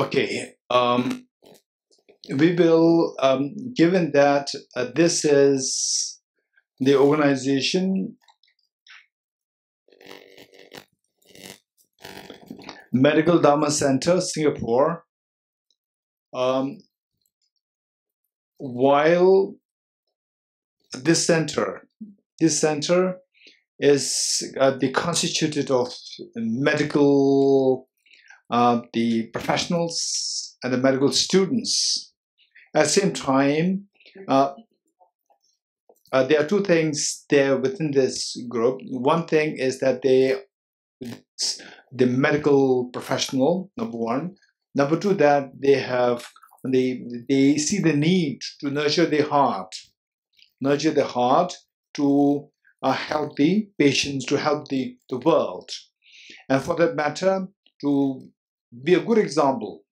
Okay, we will, given that this is the organization Medical Dhamma Center, Singapore, while this center is constituted of medical the professionals and the medical students. At the same time, there are two things there within this group. One thing is that the medical professional, number one. Number two, that they see the need to nurture the heart to help the patients, to help the world, and for that matter, to be a good example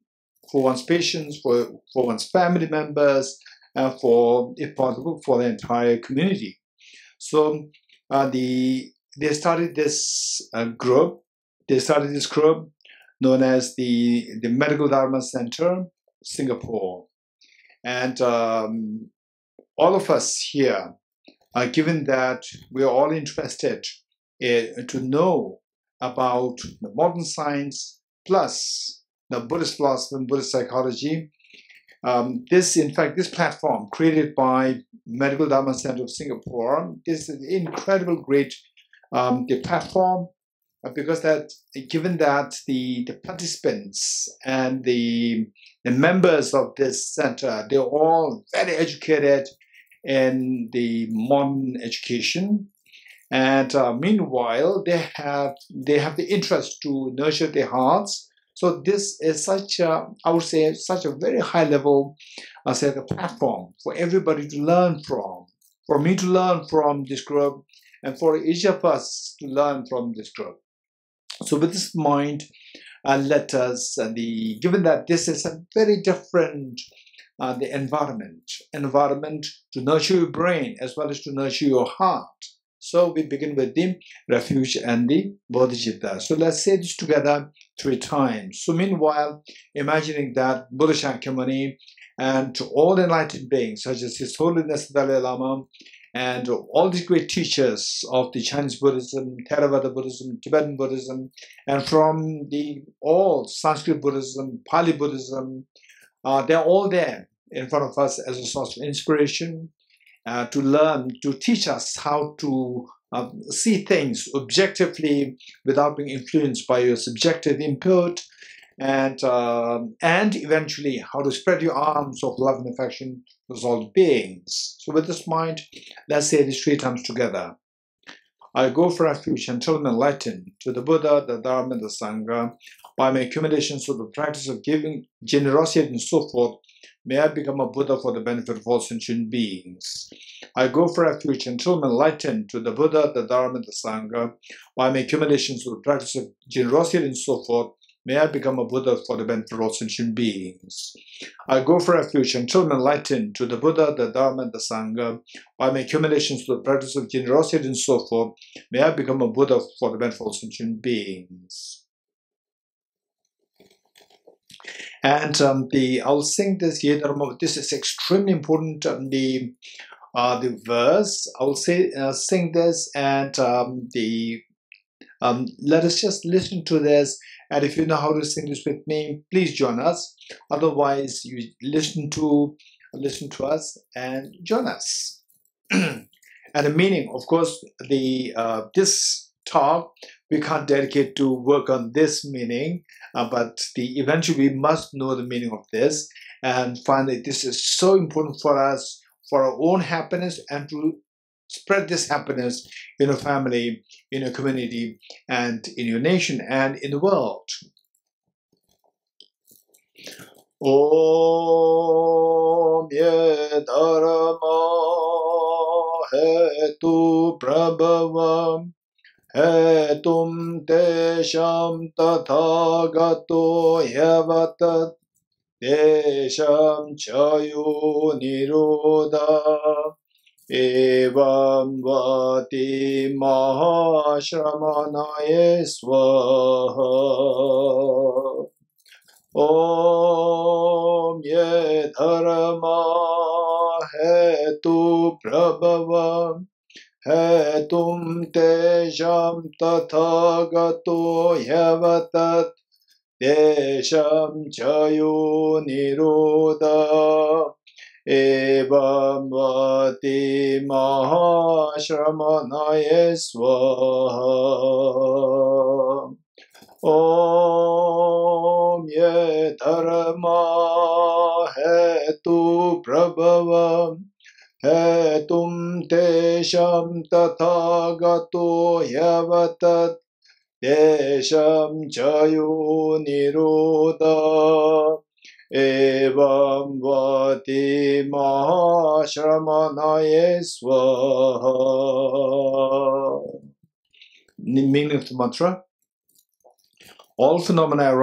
for one's patients, for one's family members, and for, if possible, for the entire community. So they started this group. They started this group known as the Medical Dharma Center, Singapore. And all of us here, given that we are all interested to know about the modern science plus the Buddhist philosophy and Buddhist psychology, this platform created by Medical Dharma Center of Singapore is an incredible, great platform, because that, given that the participants and the members of this center, they're all very educated in the modern education, and meanwhile they have the interest to nurture their hearts. So this is such a, I would say, such a very high level, a platform for everybody to learn from, for me to learn from this group, and for each of us to learn from this group. So with this in mind, let us, given that this is a very different the environment to nurture your brain as well as to nurture your heart. So we begin with the refuge and the bodhicitta. So let's say this together 3 times. So meanwhile, imagining that Buddha Shakyamuni and all enlightened beings such as His Holiness Dalai Lama and all these great teachers of the Chinese Buddhism, Theravada Buddhism, Tibetan Buddhism, and from all Sanskrit Buddhism, Pali Buddhism, they're all there in front of us as a source of inspiration, to learn, to teach us how to see things objectively without being influenced by your subjective input, and eventually how to spread your arms of love and affection towards all beings. So with this mind, let's say this 3 times together. I go for refuge until I'm enlightened to the Buddha, the Dharma, and the Sangha. By my accumulations of the practice of giving, generosity, and so forth, may I become a Buddha for the benefit of all sentient beings. I go for refuge until I'm enlightened to the Buddha, the Dharma, and the Sangha. By my accumulations of the practice of generosity, and so forth, may I become a Buddha for the benefit of all sentient beings. I go for refuge until I'm enlightened to the Buddha, the Dharma, and the Sangha. By my accumulations of the practice of generosity, and so forth, may I become a Buddha for the benefit of all sentient beings. And I'll sing this Ye Dharma. This is extremely important. The verse. I will sing this, and let us just listen to this. And if you know how to sing this with me, please join us. Otherwise, you listen to us and join us. And the meaning, of course, this talk we can't dedicate to work on this meaning, but eventually we must know the meaning of this. And finally, this is so important for us, for our own happiness, and to spread this happiness in your family, in your community, and in your nation, and in the world. Om Ye Dharma Hetu Prabhavam Hetum Tesham Tathagato Yavatat Tesham Chayo Nirodha Evam Vati Mahashramanaye Swaha. Om ye dharma hetu prabhava hetum tejam tathagato yavatat tesham chayo nirodha evam vati mahashramanaya swaha. Om ye dharma hetu prabhava hetum tesham tathagato yavatat tesham chayo nirodha evam vati mahashramanaya swaha. Meaning of the mantra: all phenomena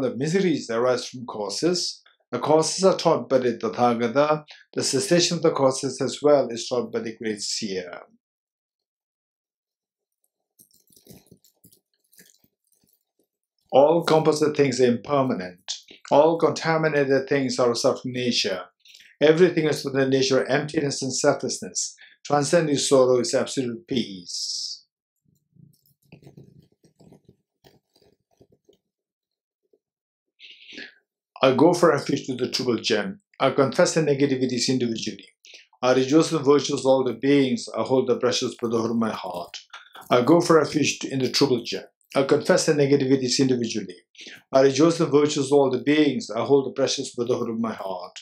of miseries arise from causes. The causes are taught by the Tathagata. The cessation of the causes as well is taught by the great seer. All composite things are impermanent. All contaminated things are of suffering nature. Everything is of the nature of emptiness and selflessness. Transcending sorrow is absolute peace. I go for refuge to the triple gem. I confess the negativities individually. I rejoice in the virtues of all the beings. I hold the precious brotherhood of my heart. I go for refuge in the triple gem. I confess the negativities individually. I rejoice in the virtues of all the beings. I hold the precious brotherhood of my heart.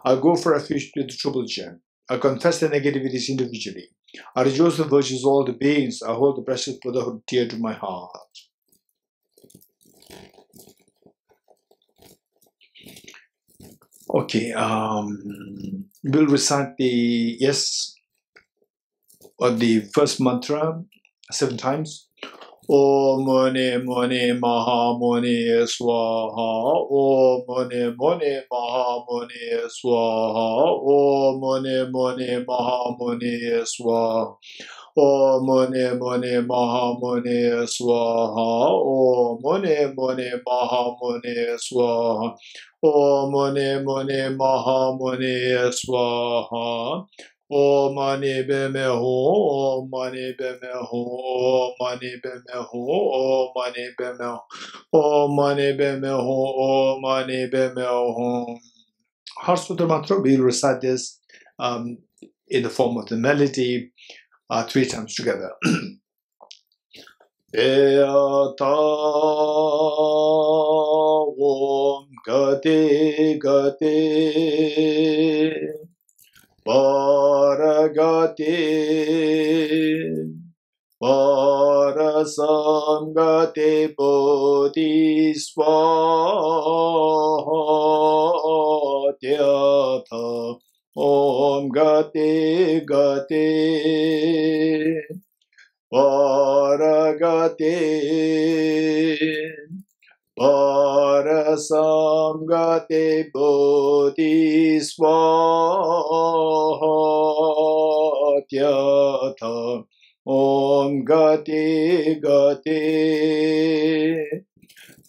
I go for refuge to the triple gem. I confess the negativities individually. I rejoice in the virtues of all the beings. I hold the precious brotherhood dear to my heart. Okay, we'll recite the first mantra 7 times. Om Mani Mani Maha Mani Swaha. Om Mani Mani Maha Mani Swaha. Om Mani Mani Maha Mani Swaha. Om Mani Mani Maha Mani Swaha. Om Mani Mani Maha Mani Swaha. Om Mani Mani Maha Mani Swaha. Om Mani Beme Ho, Om Mani Beme Ho, Om Mani Beme Ho, Om Mani Beme Ho, Om Mani Beme Ho, Om Mani Beme Ho. Harsutra mantra, we'll recite this in the form of the melody 3 times together. Eyata Om Gati Gati Paragati Parasangati Bodhisvaha Tyatha Om Gati Gati Paragati Parasamgate Bodhisvaha Tyatha Om Gati Gati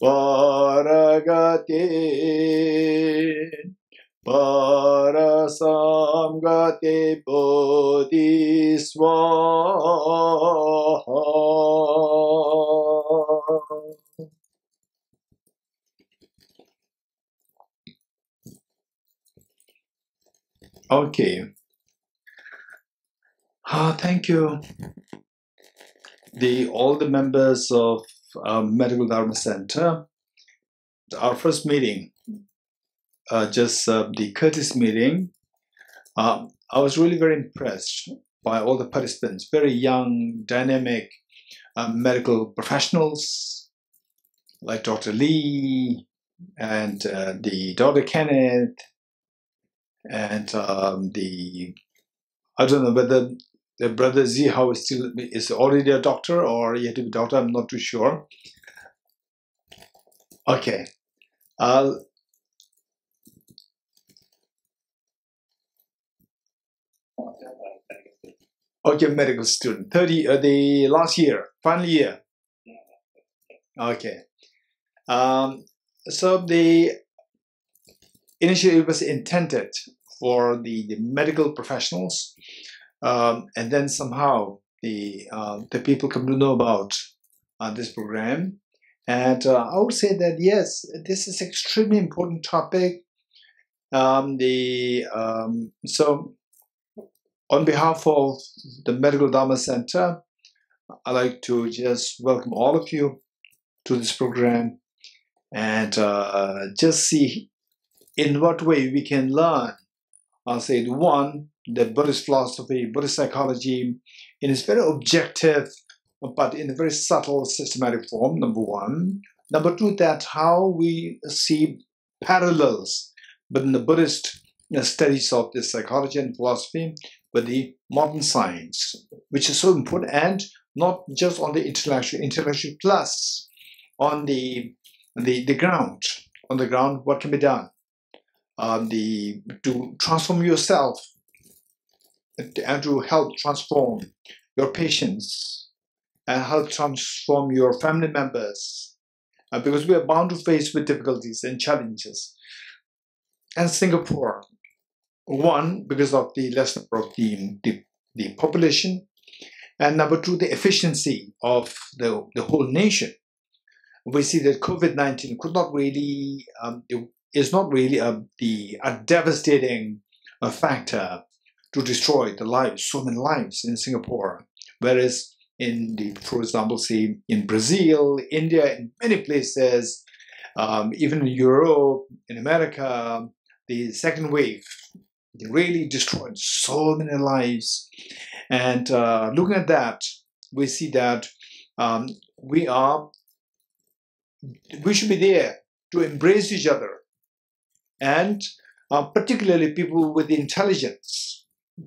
Paragati Parasamgate Bodhisvaha. Okay. Thank you. All the members of Medical Dharma Center. Our first meeting, the Curtis meeting, I was really very impressed by all the participants, very young, dynamic medical professionals like Dr. Lee and the Dr. Kenneth and I don't know whether the brother Zihao is already a doctor or yet to be a doctor, I'm not too sure. Okay. Okay, medical student, the last year, final year. Okay. So initially it was intended for the medical professionals, and then somehow the people come to know about this program. And I would say that yes, this is extremely important topic. So on behalf of the Medical Dhamma Center, I'd like to just welcome all of you to this program and just see in what way we can learn, I'll say, the Buddhist philosophy, Buddhist psychology in its very objective, but in a very subtle, systematic form, number one. Number two, that how we see parallels between the Buddhist studies of this psychology and philosophy with the modern science, which is so important, and not just on the intellectual plus on the ground. On the ground, what can be done? To transform yourself and to help transform your patients and help transform your family members, because we are bound to face with difficulties and challenges. And Singapore, one, because of the less number of the population, and number two, the efficiency of the whole nation. We see that COVID-19 could not really, is not really a devastating factor to destroy the lives, so many lives in Singapore. Whereas for example, say in Brazil, India, in many places, even in Europe, in America, the second wave really destroyed so many lives. And looking at that, we see that we should be there to embrace each other, and particularly people with intelligence.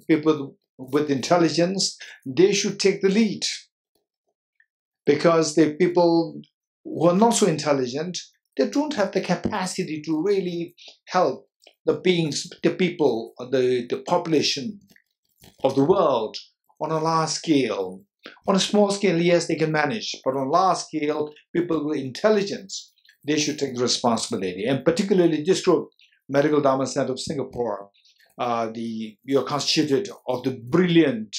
People with intelligence, they should take the lead, because the people who are not so intelligent, they don't have the capacity to really help the beings, the people, the population of the world on a large scale. On a small scale, yes, they can manage, but on a large scale, people with intelligence, they should take the responsibility. And particularly this group, Medical Dhamma Center of Singapore, you're constituted of the brilliant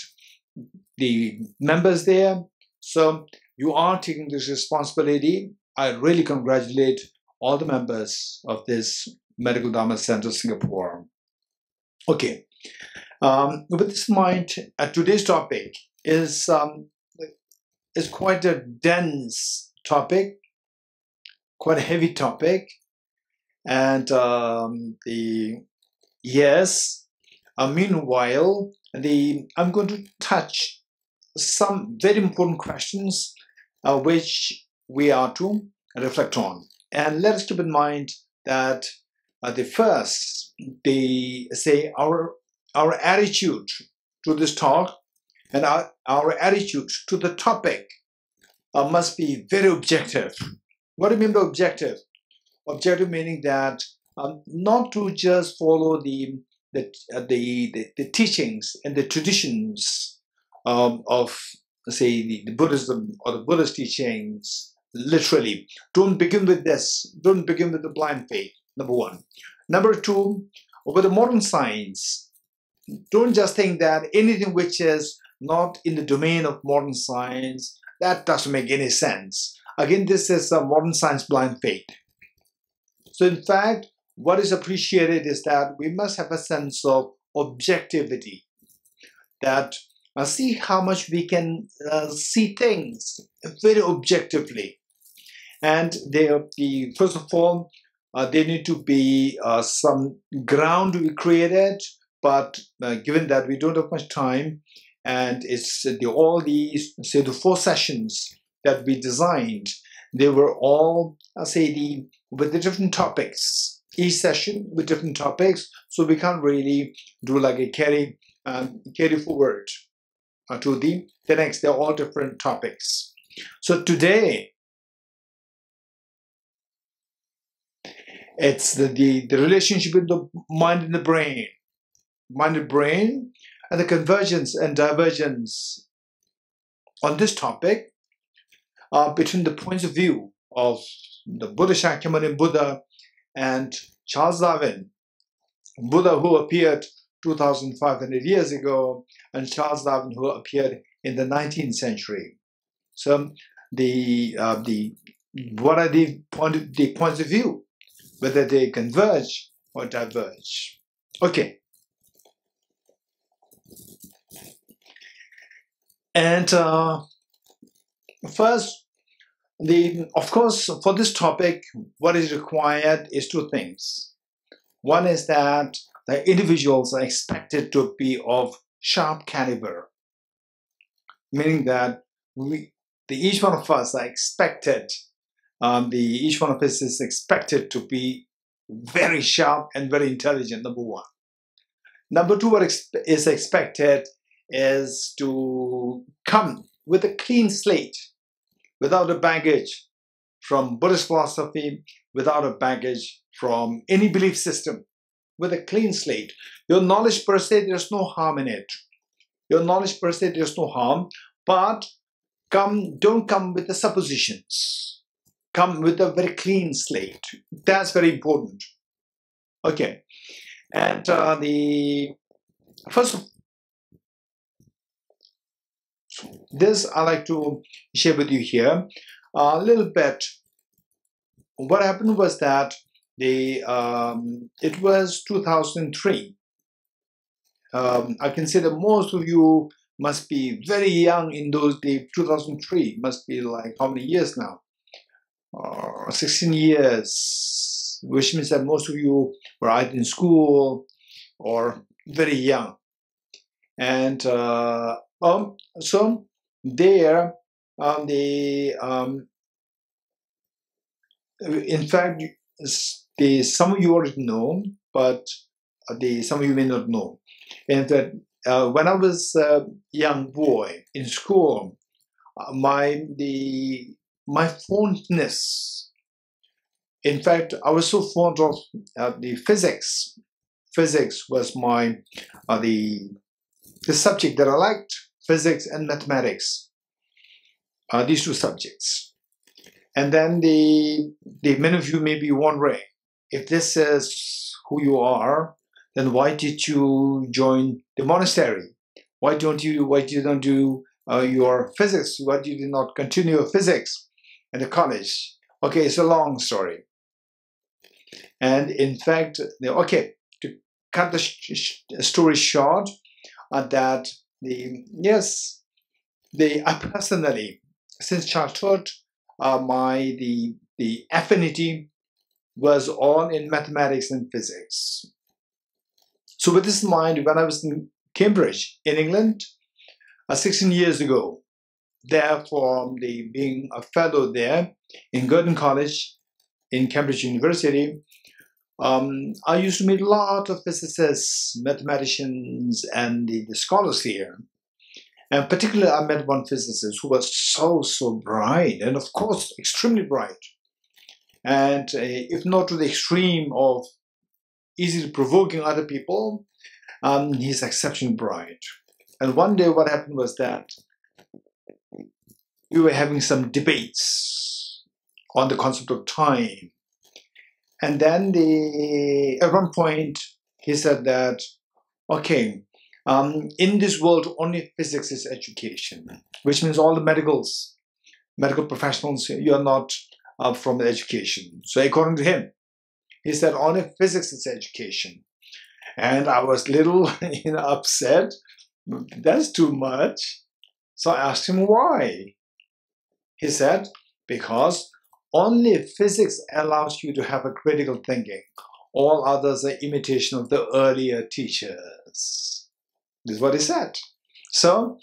members there. So you are taking this responsibility. I really congratulate all the members of this Medical Dhamma Center of Singapore. Okay. With this in mind, today's topic is quite a dense topic, quite a heavy topic, and meanwhile, I'm going to touch some very important questions which we are to reflect on. And let us keep in mind that our attitude to this talk and our attitude to the topic must be very objective. What do you mean by objective? Objective meaning that not to just follow the teachings and the traditions of, say, the Buddhism or the Buddhist teachings literally. Don't begin with this. Don't begin with the blind faith, number one. Number two, with the modern science, don't just think that anything which is not in the domain of modern science, that doesn't make any sense. Again, this is a modern science blind faith. So in fact, what is appreciated is that we must have a sense of objectivity, that see how much we can see things very objectively. And first of all, there need to be some ground to be created, but given that we don't have much time, and it's all these, say, the 4 sessions that we designed, they were all, with the different topics. Each session with different topics, so we can't really do like a carry forward to the next. They're all different topics. So today, it's the relationship with the mind and the brain. Mind and brain, and the convergence and divergence on this topic between the points of view of the Buddha Shakyamuni Buddha and Charles Darwin, Buddha who appeared 2,500 years ago, and Charles Darwin who appeared in the 19th century. So what are the points of view, whether they converge or diverge? Okay. And first, of course, for this topic, what is required is two things. One is that the individuals are expected to be of sharp caliber, meaning that each one of us are expected, each one of us is expected to be very sharp and very intelligent, number one. Number two, what is expected is to come with a clean slate, without a baggage from Buddhist philosophy, without a baggage from any belief system, with a clean slate. Your knowledge per se, there's no harm in it. Your knowledge per se, there's no harm, but don't come with the suppositions. Come with a very clean slate. That's very important. Okay. And this I like to share with you here a little bit. What happened was that it was 2003. I can say that most of you must be very young in those days. 2003 must be like how many years now? 16 years, which means that most of you were either in school or very young. And so there, in fact, some of you already know, but some of you may not know. And that when I was a young boy in school, my fondness, in fact, I was so fond of the physics. Physics was my the subject that I liked. Physics and mathematics, these two subjects. And then many of you may be wondering, if this is who you are, then why did you join the monastery? Why don't you do your physics? Why did you not continue your physics in the college? Okay, it's a long story. And in fact, okay, to cut the story short, that I personally, since childhood, the affinity was all in mathematics and physics. So with this in mind, when I was in Cambridge, in England, 16 years ago, therefore being a fellow there in Girton College, in Cambridge University, I used to meet a lot of physicists, mathematicians, and the scholars here. And particularly, I met one physicist who was so bright, and of course, extremely bright. And if not to the extreme of easily provoking other people, he's exceptionally bright. And one day, what happened was that we were having some debates on the concept of time. And then at one point, he said that, okay, in this world, only physics is education, which means all the medical professionals, you are not from the education. So according to him, he said only physics is education. And I was little upset. That's too much. So I asked him why. He said, because only physics allows you to have a critical thinking. All others are imitation of the earlier teachers. This is what he said. So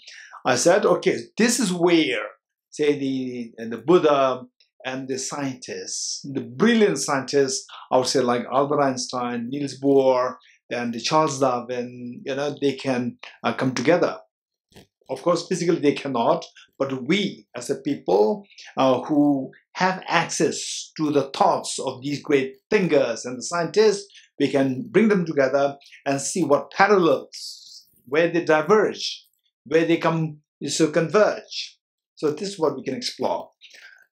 I said, okay, this is where, say, the Buddha and the scientists, the brilliant scientists, I would say like Albert Einstein, Niels Bohr, and Charles Darwin, they can come together. Of course, physically they cannot, but we as a people who have access to the thoughts of these great thinkers and the scientists, we can bring them together and see what parallels, where they diverge, where they come to converge. So this is what we can explore.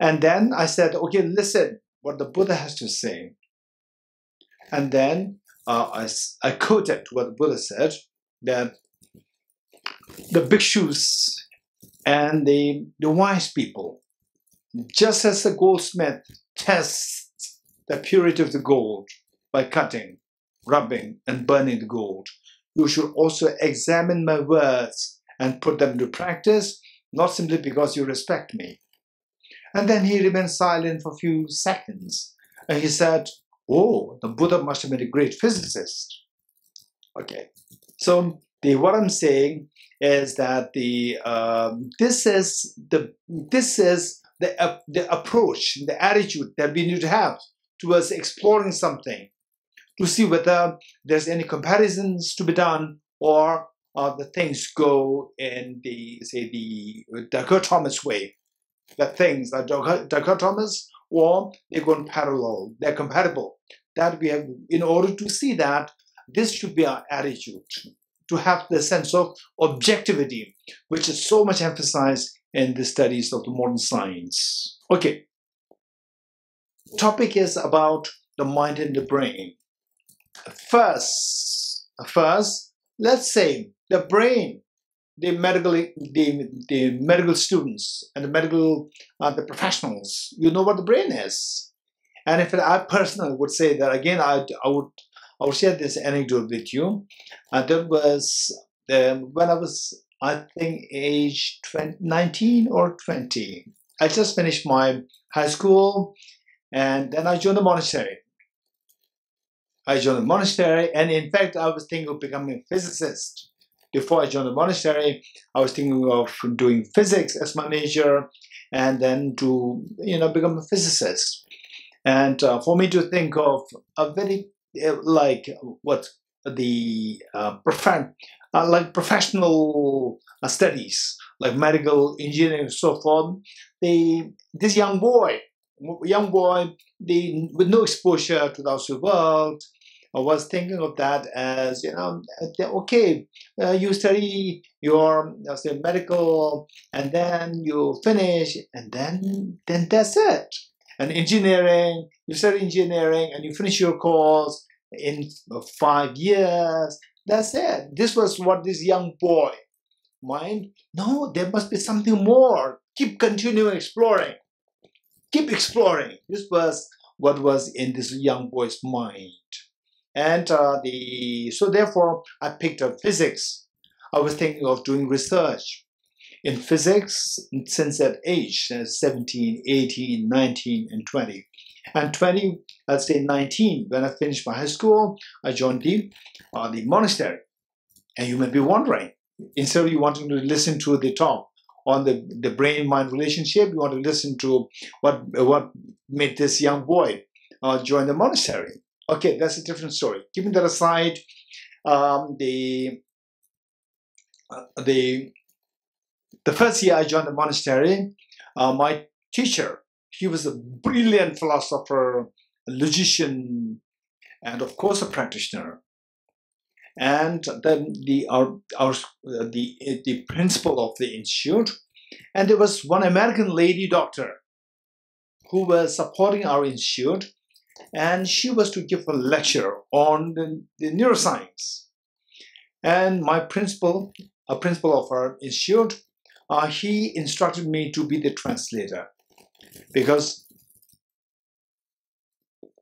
And then I said, okay, listen, what the Buddha has to say. And then I quoted what the Buddha said, that the bhikshus and the wise people, just as the goldsmith tests the purity of the gold by cutting, rubbing, and burning the gold, you should also examine my words and put them into practice, not simply because you respect me. And then he remained silent for a few seconds. And he said, oh, the Buddha must have been a great physicist. Okay, so what I'm saying is that this is the approach, the attitude that we need to have towards exploring something, to see whether there's any comparisons to be done, or the things go in the dichotomous way. That things are dichotomous, or they go in parallel, they're compatible. That we have, in order to see that, this should be our attitude, to have the sense of objectivity, which is so much emphasized in the studies of the modern science. Okay, topic is about the mind and the brain. First, let's say the brain, the medical students and the professionals, you know what the brain is. And if I personally would say that again, I would share this anecdote with you. There was when I was, I think, age 19 or 20. I just finished my high school, and then I joined the monastery. And in fact, I was thinking of becoming a physicist. Before I joined the monastery, I was thinking of doing physics as my major, and then to become a physicist. And for me to think of a very professional studies like medical engineering and so forth, this young boy, with no exposure to the outside world, I was thinking of that as, okay, you study your medical, and then you finish, and then that's it. And engineering, you study engineering, and you finish your course in 5 years. That's it. This was what this young boy mind. No, there must be something more. Keep continuing exploring. Keep exploring. This was what was in this young boy's mind. And so therefore, I picked up physics. I was thinking of doing research in physics since that age, 17, 18, 19, and 20. And 20, let's say 19, when I finished my high school, I joined the monastery. And you may be wondering, instead of you wanting to listen to the talk on the brain-mind relationship, you want to listen to what made this young boy join the monastery. Okay, that's a different story. Keeping that aside, the first year I joined the monastery, my teacher, he was a brilliant philosopher, a logician, and of course a practitioner. And then the principal of the institute, and there was one American lady doctor who was supporting our institute, and she was to give a lecture on the neuroscience. And my principal, a principal of our institute, he instructed me to be the translator, because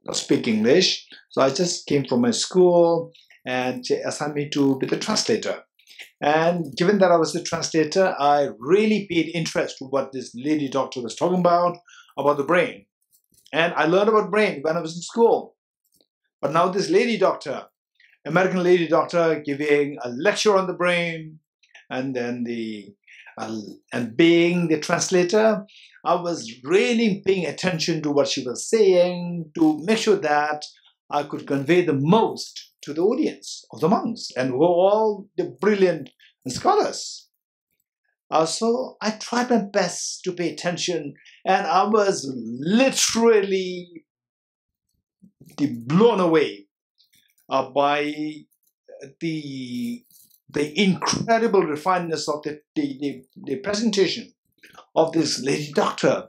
I speak English. So I just came from my school, and she assigned me to be the translator. And given that I was the translator, I really paid interest to what this lady doctor was talking about the brain. And I learned about brain when I was in school. But now this lady doctor, American lady doctor, giving a lecture on the brain, and then and being the translator, I was really paying attention to what she was saying to make sure that I could convey the most to the audience of the monks, and who were all the brilliant scholars. So I tried my best to pay attention, and I was literally blown away by the incredible refinement of the presentation of this lady doctor.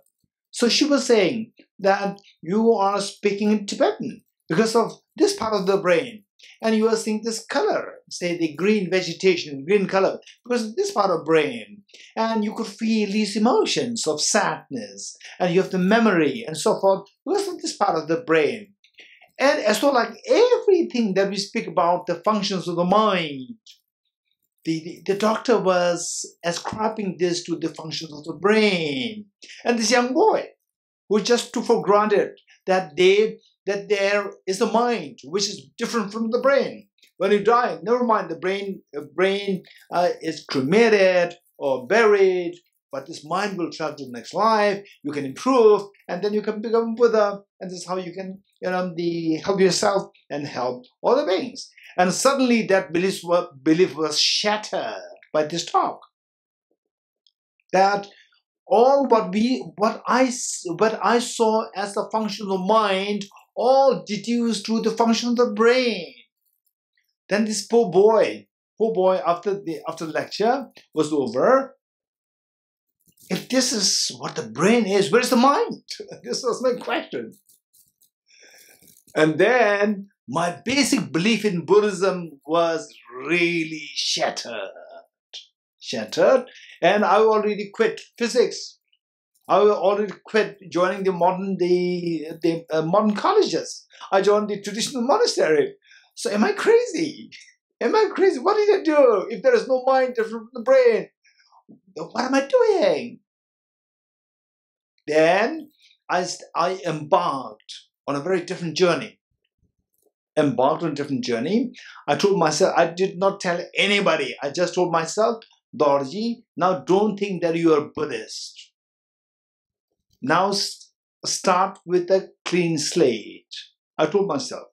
So she was saying that you are speaking in Tibetan because of this part of the brain. And you are seeing this color, say the green vegetation, green color, because of this part of brain. And you could feel these emotions of sadness, and you have the memory and so forth, because of this part of the brain. And as well, like everything that we speak about, the functions of the mind, the doctor was ascribing this to the functions of the brain. And this young boy, who just took for granted that there is a mind which is different from the brain. When you die, never mind, the brain is cremated or buried, but this mind will travel to the next life. You can improve, and then you can become Buddha, and this is how you can, help yourself and help other beings. And suddenly that belief was shattered by this talk. That all what I saw as the function of mind, all deduced to the function of the brain. Then this poor boy, after the lecture was over, if this is what the brain is, where is the mind? This was my question. And then my basic belief in Buddhism was really shattered. And I already quit physics. I already quit joining the modern colleges. I joined the traditional monastery. So am I crazy? Am I crazy? What did I do if there is no mind different from the brain? What am I doing? Then I embarked on a very different journey. I told myself, I did not tell anybody. I just told myself, Dorji, now don't think that you are Buddhist. Now start with a clean slate. I told myself.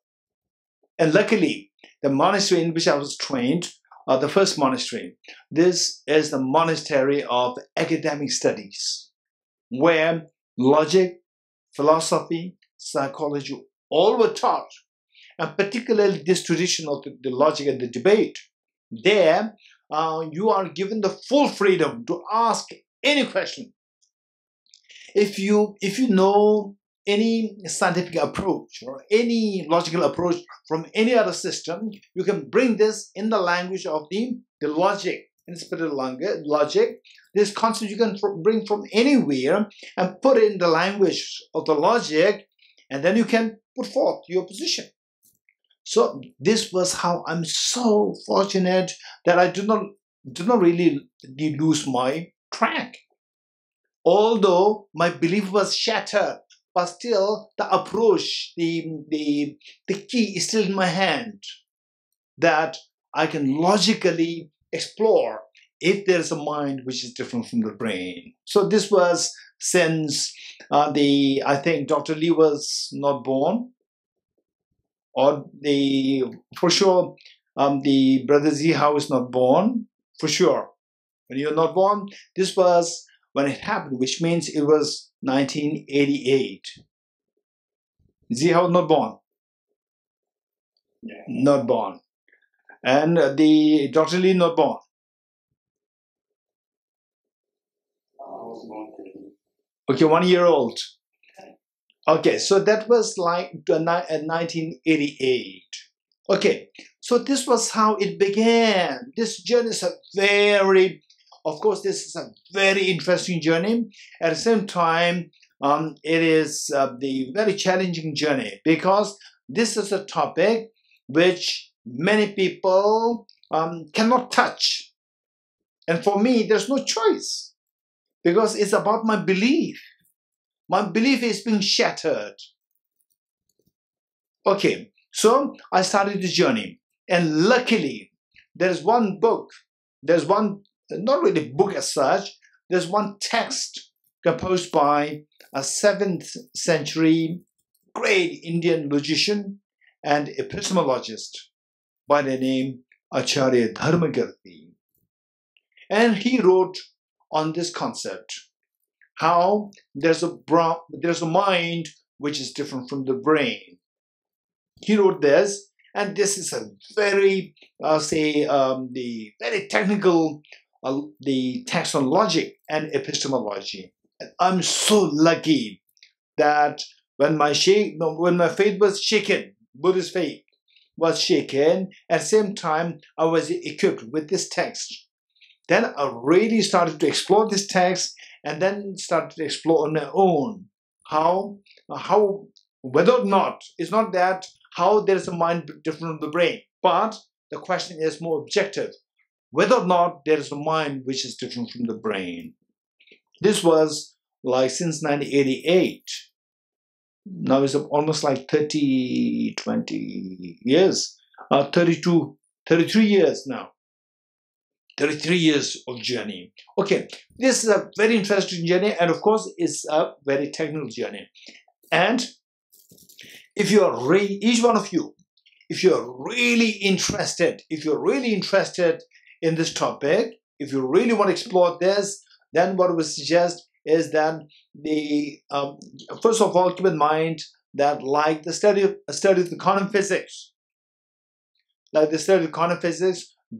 And luckily, the monastery in which I was trained, the first monastery, this is the monastery of academic studies, where logic, philosophy, psychology, all were taught. And particularly this tradition of the logic and the debate. There, you are given the full freedom to ask any question. If you know any scientific approach or any logical approach from any other system, you can bring this in the language of the logic, in spiritual logic. This concept you can bring from anywhere and put it in the language of the logic, and then you can put forth your position. So this was how I'm so fortunate that I did not really lose my track. Although my belief was shattered, but still the approach, the key is still in my hand, that I can logically explore if there is a mind which is different from the brain. So this was since I think Dr. Lee was not born, or for sure the Brother Zihao is not born, for sure. When you're not born, this was when it happened, which means it was 1988. Zihao not born. Yeah. Not born. And the Dr. Lee not born. I was born. Okay, 1 year old. Okay, so that was like 1988. Okay, so this was how it began. This journey is of course, this is a very interesting journey. At the same time, it is the very challenging journey, because this is a topic which many people cannot touch. And for me, there's no choice, because it's about my belief. My belief is being shattered. Okay, so I started this journey. And luckily, there's one book. There's one, not really book as such, there's one text composed by a 7th century great Indian logician and epistemologist by the name Acharya Dharmakirti. And he wrote on this concept, how there's a mind which is different from the brain. He wrote this, and this is a very, the very technical, the text on logic and epistemology. I'm so lucky that when my faith was shaken, Buddhist faith was shaken, at the same time I was equipped with this text. Then I really started to explore this text, and then started to explore on my own how whether or not, it's not that how there is a mind different from the brain, but the question is more objective, whether or not there is a mind which is different from the brain. This was like since 1988. Now it's almost like 20 years, 33 years now. 33 years of journey. Okay, this is a very interesting journey, and of course, it's a very technical journey. And if you are each one of you, if you're really interested in this topic, if you really want to explore this, then what I would suggest is that first of all, keep in mind that like the study of the quantum physics,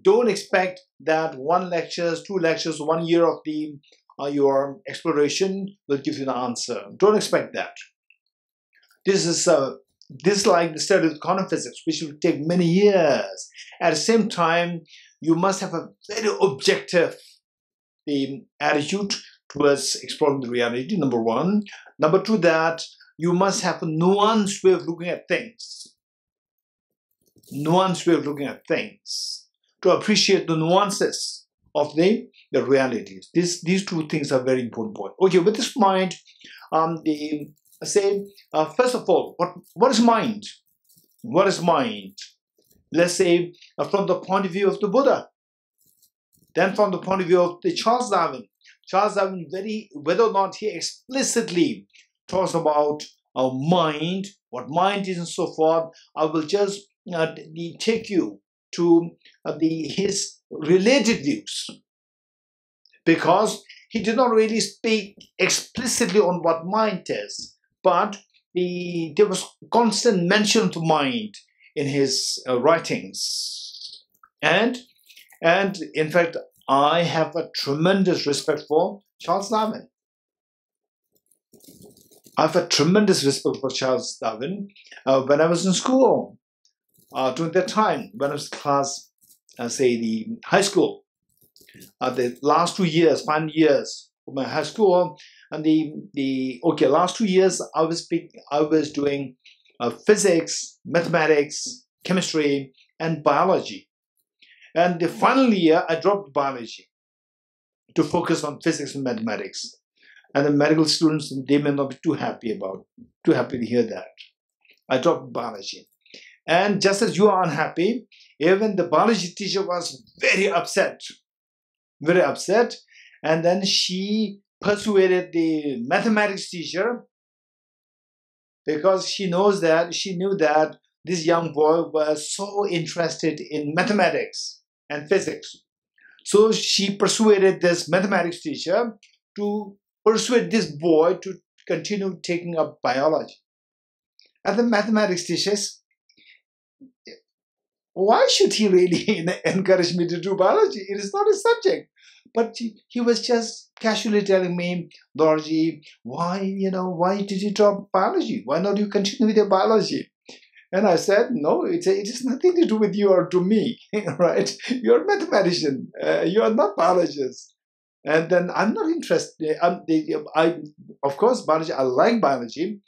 don't expect that 1 lecture, 2 lectures, 1 year of your exploration will give you the answer. Don't expect that. This is like the study of quantum physics, which will take many years. At the same time, you must have a very objective attitude towards exploring the reality, number one. Number two, that you must have a nuanced way of looking at things. Nuanced way of looking at things, to appreciate the nuances of the realities. These two things are very important. Okay, with this mind, first of all, what is mind? What is mind? Let's say from the point of view of the Buddha. Then from the point of view of the Charles Darwin. Charles Darwin, whether or not he explicitly talks about mind, what mind is and so forth, I will just take you to his related views, because he did not really speak explicitly on what mind is, but there was constant mention to mind in his writings. And in fact, I have a tremendous respect for Charles Darwin. I have a tremendous respect for Charles Darwin. When I was in school, during that time, when I was class, the high school, the last 2 years, 5 years of my high school, and last 2 years I was doing physics, mathematics, chemistry, and biology. And the final year, I dropped biology to focus on physics and mathematics. And the medical students, they may not be too happy to hear that. I dropped biology. And just as you are unhappy, even the biology teacher was very upset. And then she persuaded the mathematics teacher, because she knew that this young boy was so interested in mathematics and physics. So she persuaded this mathematics teacher to persuade this boy to continue taking up biology. And the mathematics teachers, why should he really encourage me to do biology? It is not a subject. But he was just casually telling me, Dorji, why did you drop biology? Why not you continue with your biology? And I said, no, it has nothing to do with you or to me, right? You're a mathematician. You are not biologist. And then I'm not interested. Of course, biology, I like biology,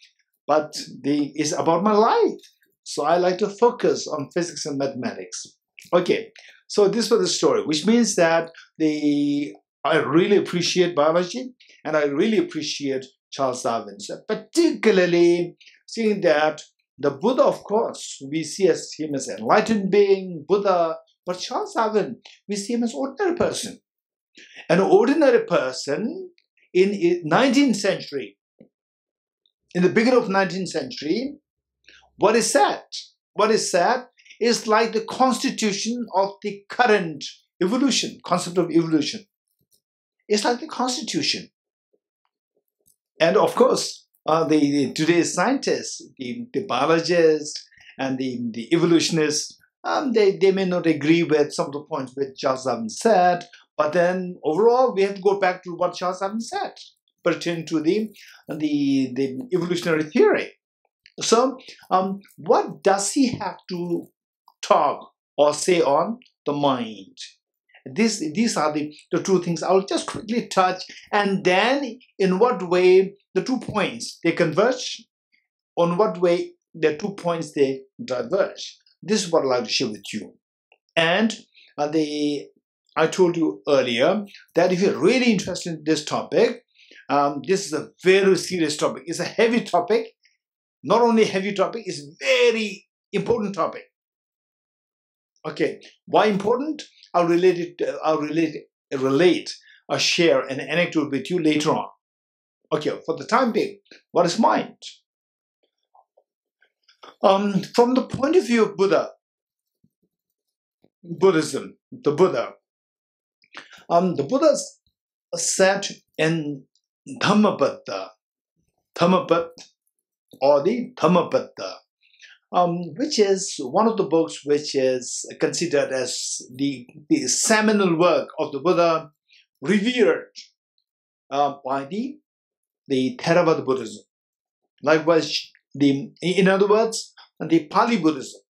but it's about my life. So I like to focus on physics and mathematics. Okay, so this was the story, which means that I really appreciate biology, and I really appreciate Charles Darwin, so particularly seeing that the Buddha, of course, we see him as an enlightened being, Buddha, but Charles Darwin, we see him as an ordinary person. An ordinary person in the 19th century, in the beginning of 19th century, what is said is like the constitution of the current evolution, concept of evolution. It's like the constitution. And of course, today's scientists, the biologists and the evolutionists, they may not agree with some of the points which Charles Darwin said, but then overall we have to go back to what Charles Darwin said. pertaining to the evolutionary theory. So, what does he have to talk or say on the mind? These are the two things I'll just quickly touch, and then in what way the 2 points they converge, on what way the 2 points they diverge. This is what I'd like to share with you. And I told you earlier that if you're really interested in this topic, this is a very serious topic. It's a heavy topic. Not only a heavy topic, it's a very important topic. Okay, why important? I'll relate or share an anecdote with you later on. Okay, for the time being, what is mind? From the point of view of Buddhism, the Buddha said in Dhammapada or the Dhammapada, which is one of the books which is considered as the seminal work of the Buddha, revered by the Theravada Buddhism. Likewise, in other words, the Pali Buddhism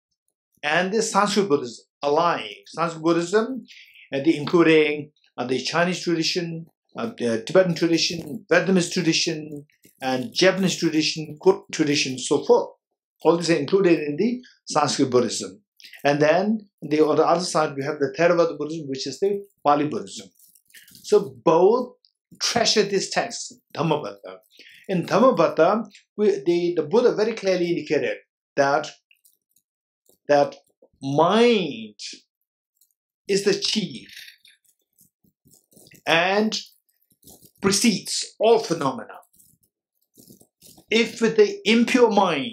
and the Sanskrit Buddhism alike. Sanskrit Buddhism, including the Chinese tradition, the Tibetan tradition, Vietnamese tradition, and Japanese tradition, Korean tradition, so forth. All these are included in the Sanskrit Buddhism. And then on the other side, we have the Theravada Buddhism, which is the Pali Buddhism. So both treasure this text, Dhammapada. In Dhammapada, the Buddha very clearly indicated that mind is the chief and precedes all phenomena. If with the impure mind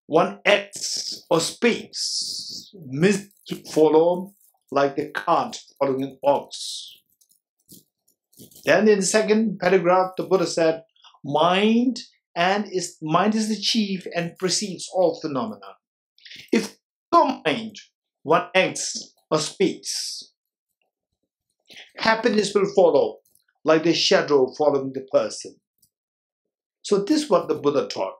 one acts or speaks, mist follow like the cart following an ox. Then in the second paragraph, the Buddha said, mind is the chief and precedes all phenomena. If no mind one acts or speaks, happiness will follow like the shadow following the person. So this is what the Buddha taught.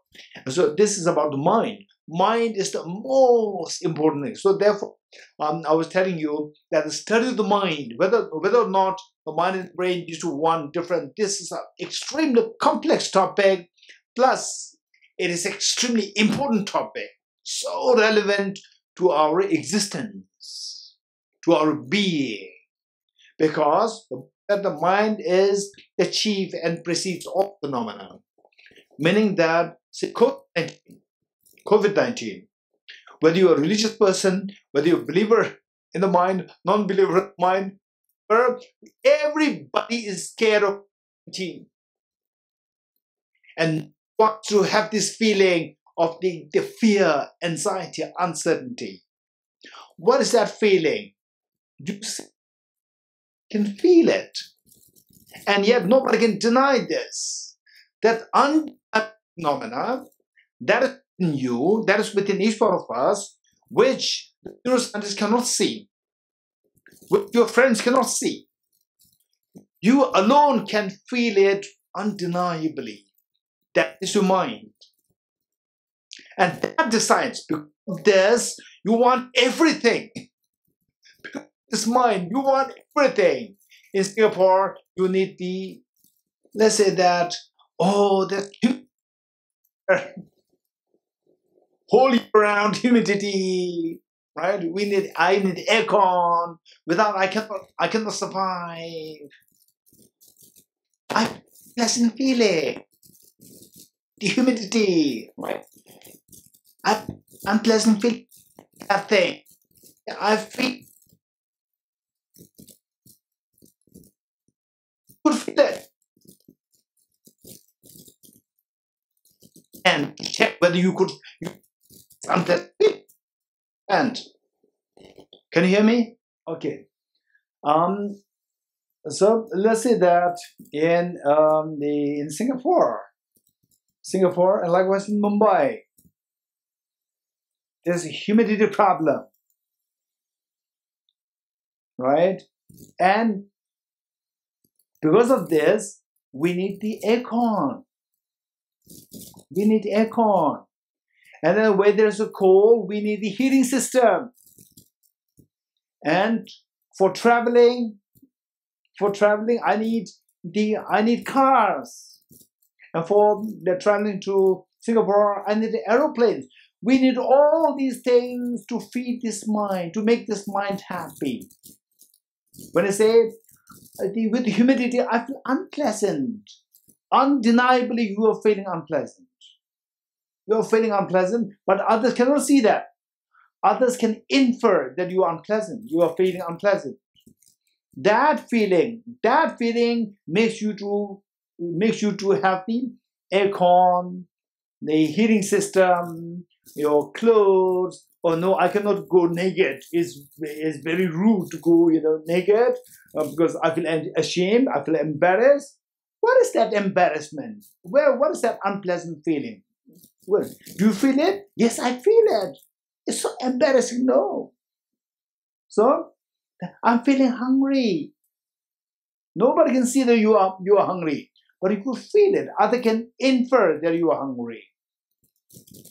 So this is about the mind. Mind is the most important thing. So therefore, I was telling you that the study of the mind, whether or not the mind and brain used to one different, this is an extremely complex topic. Plus, it is extremely important topic, so relevant to our existence, to our being, because the mind is the chief and precedes all phenomena. Meaning that, say, COVID-19, whether you're a religious person, whether you're a believer in the mind, non-believer in the mind, everybody is scared of COVID-19 and wants to have this feeling of the fear, anxiety, uncertainty. What is that feeling? You can feel it. And yet nobody can deny this. That phenomena that is in you, that is within each one of us, which the neuroscientists cannot see, which your friends cannot see. You alone can feel it undeniably. That is your mind. And that decides, because of this, you want everything. Because this mind, you want everything. In Singapore, you need the, let's say that, there's whole year round humidity, right? I need aircon. Without I cannot survive. I pleasant feeling. The humidity, right? Unpleasant feeling. That thing. I feel could feel it. And check whether you could unpleasant. And can you hear me? Okay. So let's say that in Singapore, and likewise in Mumbai, there's a humidity problem, right? And because of this, we need the aircon. We need aircon. And then where there's a cold, we need the heating system. And for traveling, I need cars. And for the traveling to Singapore, I need aeroplanes. We need all these things to feed this mind, to make this mind happy. When I say with humidity, I feel unpleasant. Undeniably, you are feeling unpleasant. You are feeling unpleasant, but others cannot see that. Others can infer that you are unpleasant. You are feeling unpleasant. That feeling makes you to have the aircon, the heating system, your clothes. Oh no, I cannot go naked. It's very rude to go, naked because I feel ashamed. I feel embarrassed. What is that embarrassment? What is that unpleasant feeling? Well, do you feel it? Yes, I feel it. It's so embarrassing. No. So I'm feeling hungry. Nobody can see that you are hungry, but you could feel it. Others can infer that you are hungry.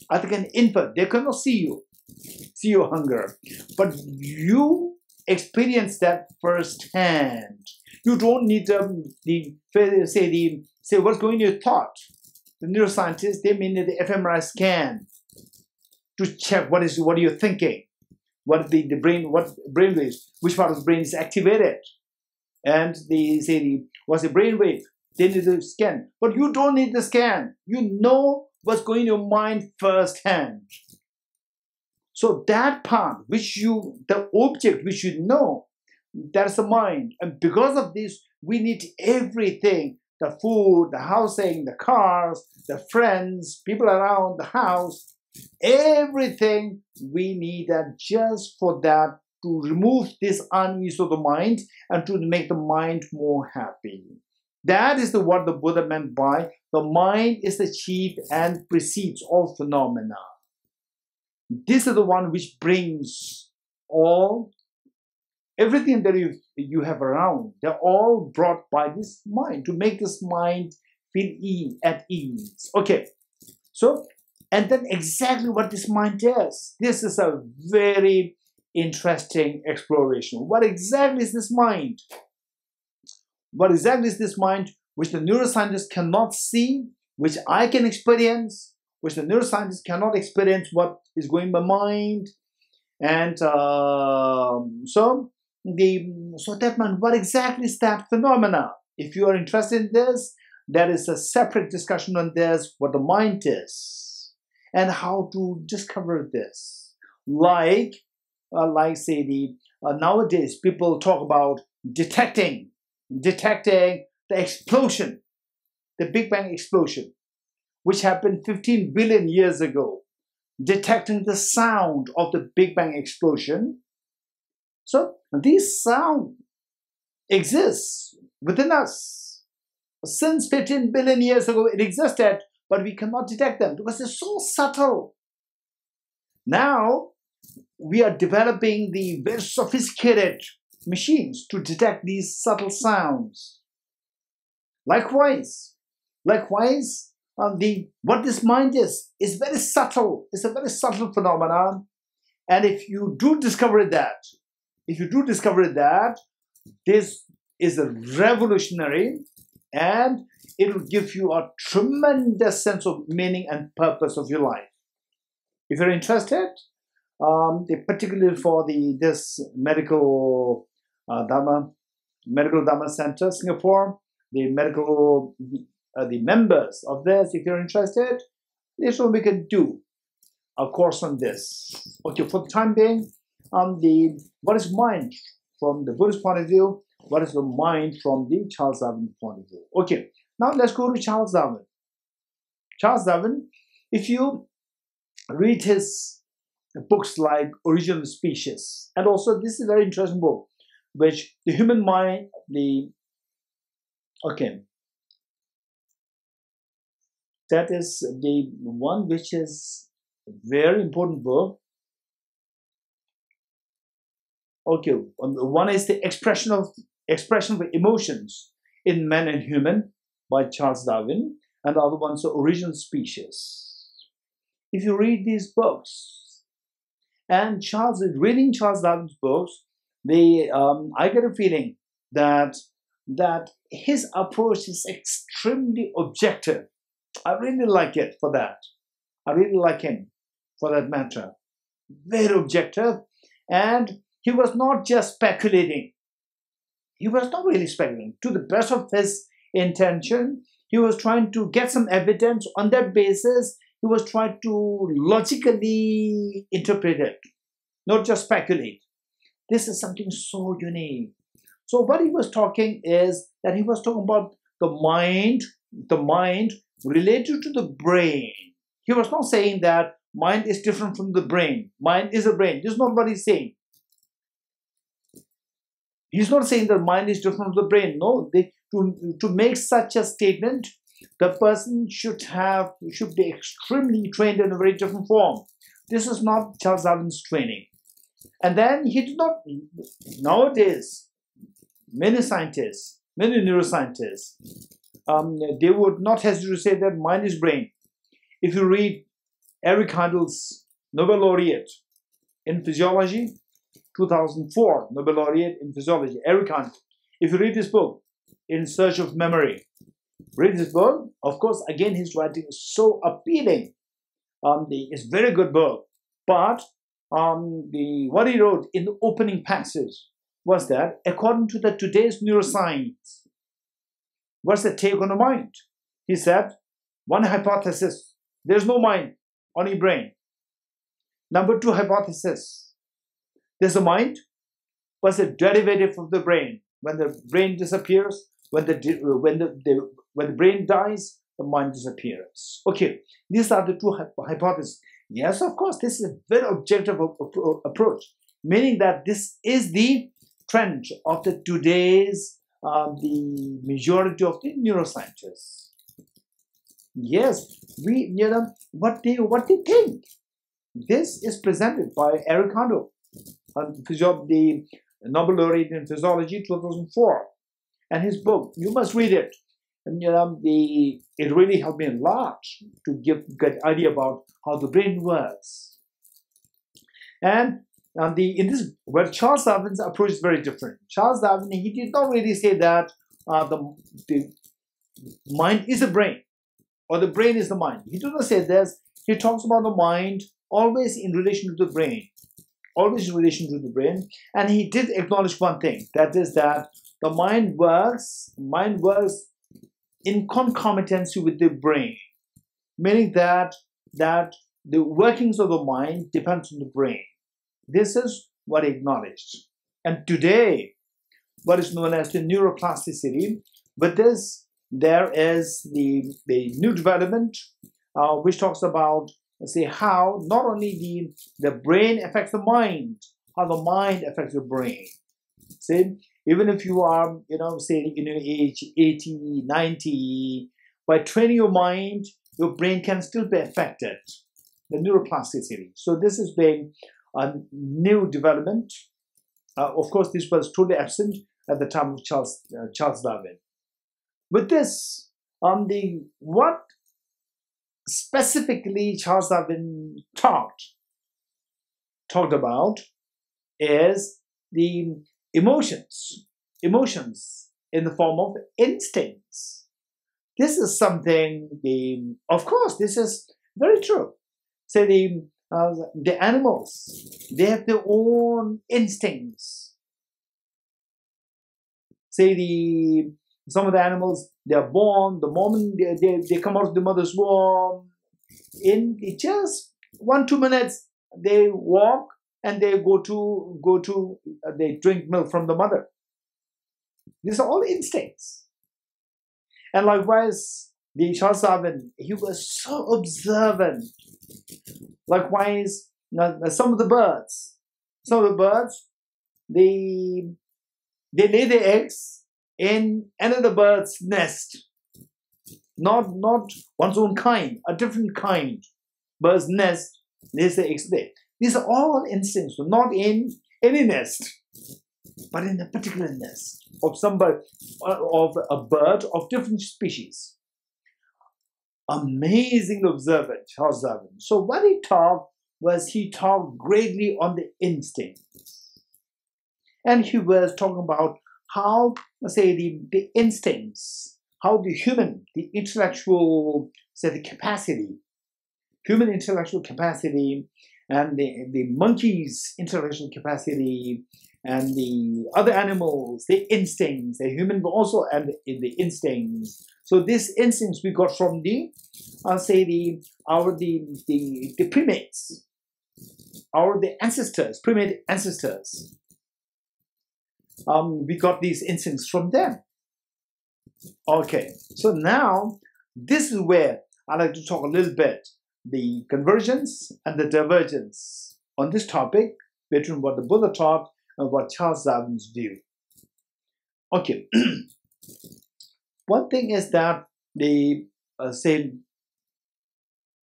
Others can infer. They cannot see your hunger, but you experience that firsthand. You don't need say what's going in your thought. The neuroscientists, they mean the fMRI scan to check what are you thinking, what brain waves, which part of the brain is activated, and they say what's the brain wave. They need to scan, but you don't need the scan. You know what's going in your mind firsthand. So that part, the object which you know, that's the mind. And because of this, we need everything. The food, the housing, the cars, the friends, people around the house, everything we need that just for that to remove this unease of the mind and to make the mind more happy. That is what the Buddha meant by the mind is the chief and precedes all phenomena. This is the one which brings everything that you have around. They're all brought by this mind to make this mind feel at ease. Okay, so and then exactly what this mind does. This is a very interesting exploration. What exactly is this mind? What exactly is this mind which the neuroscientists cannot see, which I can experience, which the neuroscientists cannot experience what is going in my mind? And so that man, what exactly is that phenomena? If you are interested in this, there is a separate discussion on this, what the mind is, and how to discover this. Like say nowadays people talk about detecting the explosion, the Big Bang explosion, which happened 15 billion years ago, detecting the sound of the Big Bang explosion. So this sound exists within us. Since 15 billion years ago, it existed, but we cannot detect them because they're so subtle. Now, we are developing the very sophisticated machines to detect these subtle sounds. Likewise, what this mind is very subtle. It's a very subtle phenomenon. And if you do discover that, this is a revolutionary, and it will give you a tremendous sense of meaning and purpose of your life. If you're interested, particularly for this medical Dhamma Center, Singapore, the members of this, if you're interested, this is what we can do a course on this. Okay, for the time being, what is mind from the Buddhist point of view? What is the mind from the Charles Darwin point of view? Okay, now let's go to Charles Darwin. Charles Darwin, if you read his books like Origin of the Species, and also this is a very interesting book, which the human mind, that is the one which is a very important book. Okay, one is the expression of emotions in man and human. by Charles Darwin, and the other one's The Original Species. If you read these books, and reading Charles Darwin's books, I get a feeling that his approach is extremely objective. I really like it for that. I really like him for that matter. Very objective, and he was not just speculating. He was not really speculating. To the best of his intention, he was trying to get some evidence. On that basis, he was trying to logically interpret it, not just speculate. This is something so unique. So what he was talking is that he was talking about the mind related to the brain. He was not saying that mind is different from the brain. Mind is a brain. This is not what he's saying. He's not saying that mind is different from the brain. No, to make such a statement, the person should be extremely trained in a very different form. This is not Charles Darwin's training. And then he did not, nowadays, many scientists, many neuroscientists, they would not hesitate to say that mind is brain. If you read Eric Handel's Nobel laureate in physiology, 2004 Nobel laureate in physiology, Eric Handel. If you read this book, In Search of Memory, read this book. Of course, again, his writing is so appealing. It's a very good book. But what he wrote in the opening passage was that, according to today's neuroscience, what's the take on the mind? He said, one hypothesis, there's no mind, only brain. Number two hypothesis, there's a mind, but it's a derivative of the brain. When the brain disappears, when the brain dies, the mind disappears. Okay, these are the two hypotheses. Yes, of course, this is a very objective approach, meaning that this is the trend of today's the majority of the neuroscientists. Yes, what they think. This is presented by Eric Handel, the Nobel laureate in physiology, 2004, and his book. You must read it. And it really helped me a lot to get an idea about how the brain works. And Charles Darwin's approach is very different. Charles Darwin, he did not really say that the mind is a brain or the brain is the mind. He did not say this. He talks about the mind always in relation to the brain. Always in relation to the brain. And he did acknowledge one thing. That is that the mind works in concomitancy with the brain. Meaning that the workings of the mind depends on the brain. This is what he acknowledged. And today, what is known as the neuroplasticity, with this, there is the new development which talks about, let's say, how not only the brain affects the mind, how the mind affects the brain. See, even if you are, say, in your age 80, 90, by training your mind, your brain can still be affected. The neuroplasticity. So this is being a new development. Of course, this was totally absent at the time of Charles Darwin. With this, what specifically Charles Darwin talked about is the emotions in the form of instincts. This is something, of course, this is very true. Say the animals, they have their own instincts. Say some of the animals, they are born, the moment they come out of the mother's womb, in just 1-2 minutes, they walk and they they drink milk from the mother. These are all instincts. And likewise, the Charles Darwin, he was so observant. Likewise, some of the birds, they lay their eggs in another bird's nest. Not one's own kind, a different kind. Bird's nest, lays their eggs there. These are all instincts, not in any nest. but in the particularness of somebody, of a bird of different species. Amazing observant, Charles Darwin. So what he talked was, he talked greatly on the instincts. And he was talking about how, say, the instincts, how the human, the intellectual, say, the capacity, human intellectual capacity, and the monkey's intellectual capacity, and the other animals, the instincts, the human also, and the instincts. So these instincts we got from the, the primates, the ancestors, primate ancestors. We got these instincts from them. Okay, so now this is where I like to talk a little bit, the convergence and the divergence on this topic between what the Buddha taught and what Charles Darwin's view. Okay, one thing is that the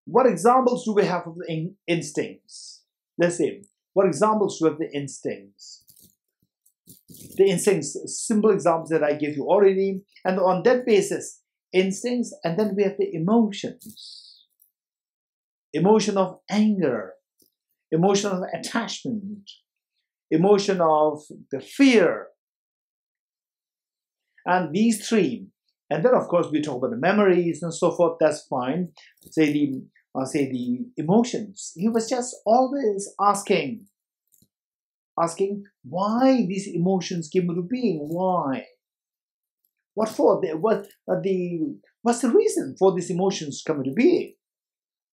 what examples do we have of the instincts? Let's say, what examples do we have of the instincts? The instincts, simple examples that I gave you already, and on that basis, instincts, and then we have the emotions. Emotion of anger, emotion of attachment, emotion of the fear, and these three. And then, of course, we talk about the memories and so forth. That's fine. Say the emotions. He was just always asking why these emotions came into being. Why? What for? What's the reason for these emotions coming to being?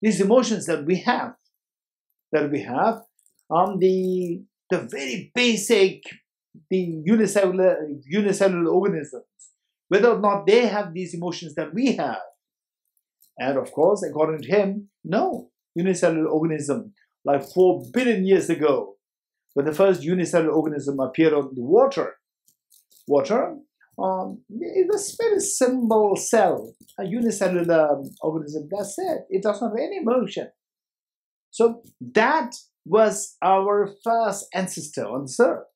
These emotions that we have, the very basic, the unicellular organisms, whether or not they have these emotions that we have. And of course, according to him, no. Unicellular organism, like 4 billion years ago, when the first unicellular organism appeared on the water, it was a very simple cell, a unicellular organism. That's it. It does not have any emotion. So that was our first ancestor on this earth.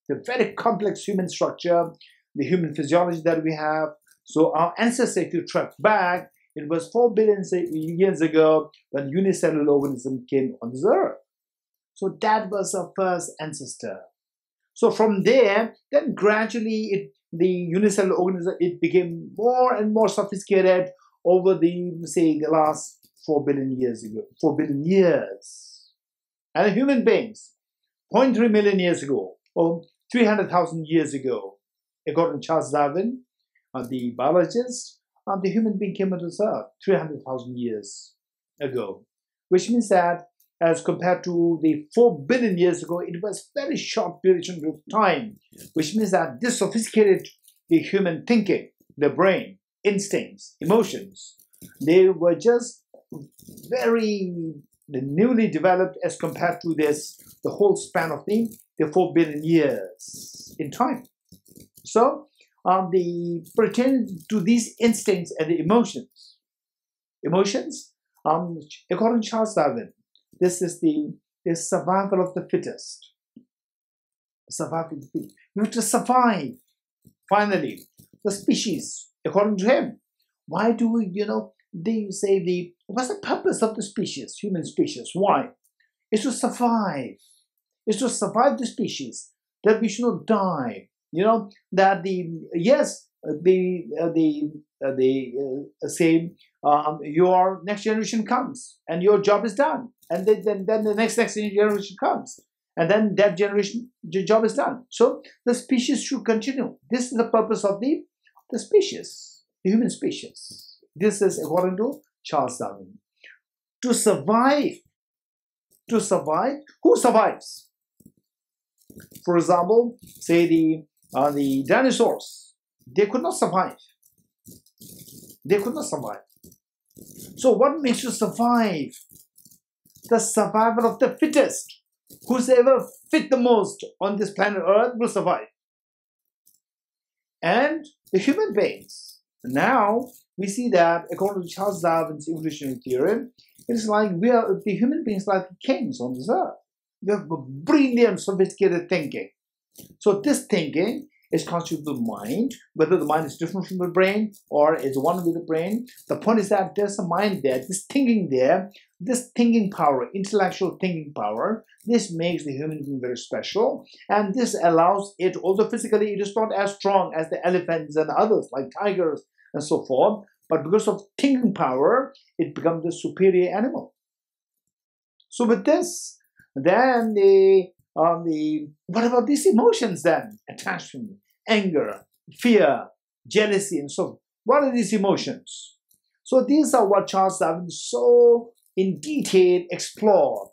The very complex human structure, the human physiology that we have. So our ancestor, if you track back, it was 4 billion years ago when unicellular organism came on this earth. So that was our first ancestor. So from there, then gradually the unicellular organism, it became more and more sophisticated over the last 4 billion years ago, 4 billion years. And human beings, 0.3 million years ago, or 300,000 years ago, according to Charles Darwin, the biologist, the human being came into this earth 300,000 years ago, which means that as compared to the 4 billion years ago, it was very short duration of time, which means that this sophisticated the human thinking, the brain, instincts, emotions, they were just very newly developed as compared to the whole span of the 4 billion years in time. So, pertaining to these instincts and the emotions, according to Charles Darwin, this is the survival of the fittest. Survival of the fittest. You have to survive. Finally, the species, according to him. Why do we, they say what's the purpose of the species, human species? Why? It's to survive. It's to survive the species, that we should not die. That your next generation comes and your job is done, and then the next generation comes, and then that generation, the job is done. So the species should continue. This is the purpose of the species, the human species. This is according to Charles Darwin. To survive, who survives? For example, say the dinosaurs, they could not survive. They could not survive. So what makes you survive? The survival of the fittest. Whosoever fit the most on this planet Earth will survive. And the human beings. Now, we see that according to Charles Darwin's evolutionary theory, it's like the human beings like kings on this earth. We have brilliant, sophisticated thinking. So this thinking is constituted the mind, whether the mind is different from the brain or is one with the brain. The point is that there's a mind there, this thinking there, this thinking power, intellectual thinking power, this makes the human being very special, and this allows it, although physically it is not as strong as the elephants and others like tigers and so forth, but because of thinking power, it becomes a superior animal. So with this, then what about these emotions then? Attachment, anger, fear, jealousy, and so on. What are these emotions? So these are what Charles Darwin so in detail explored.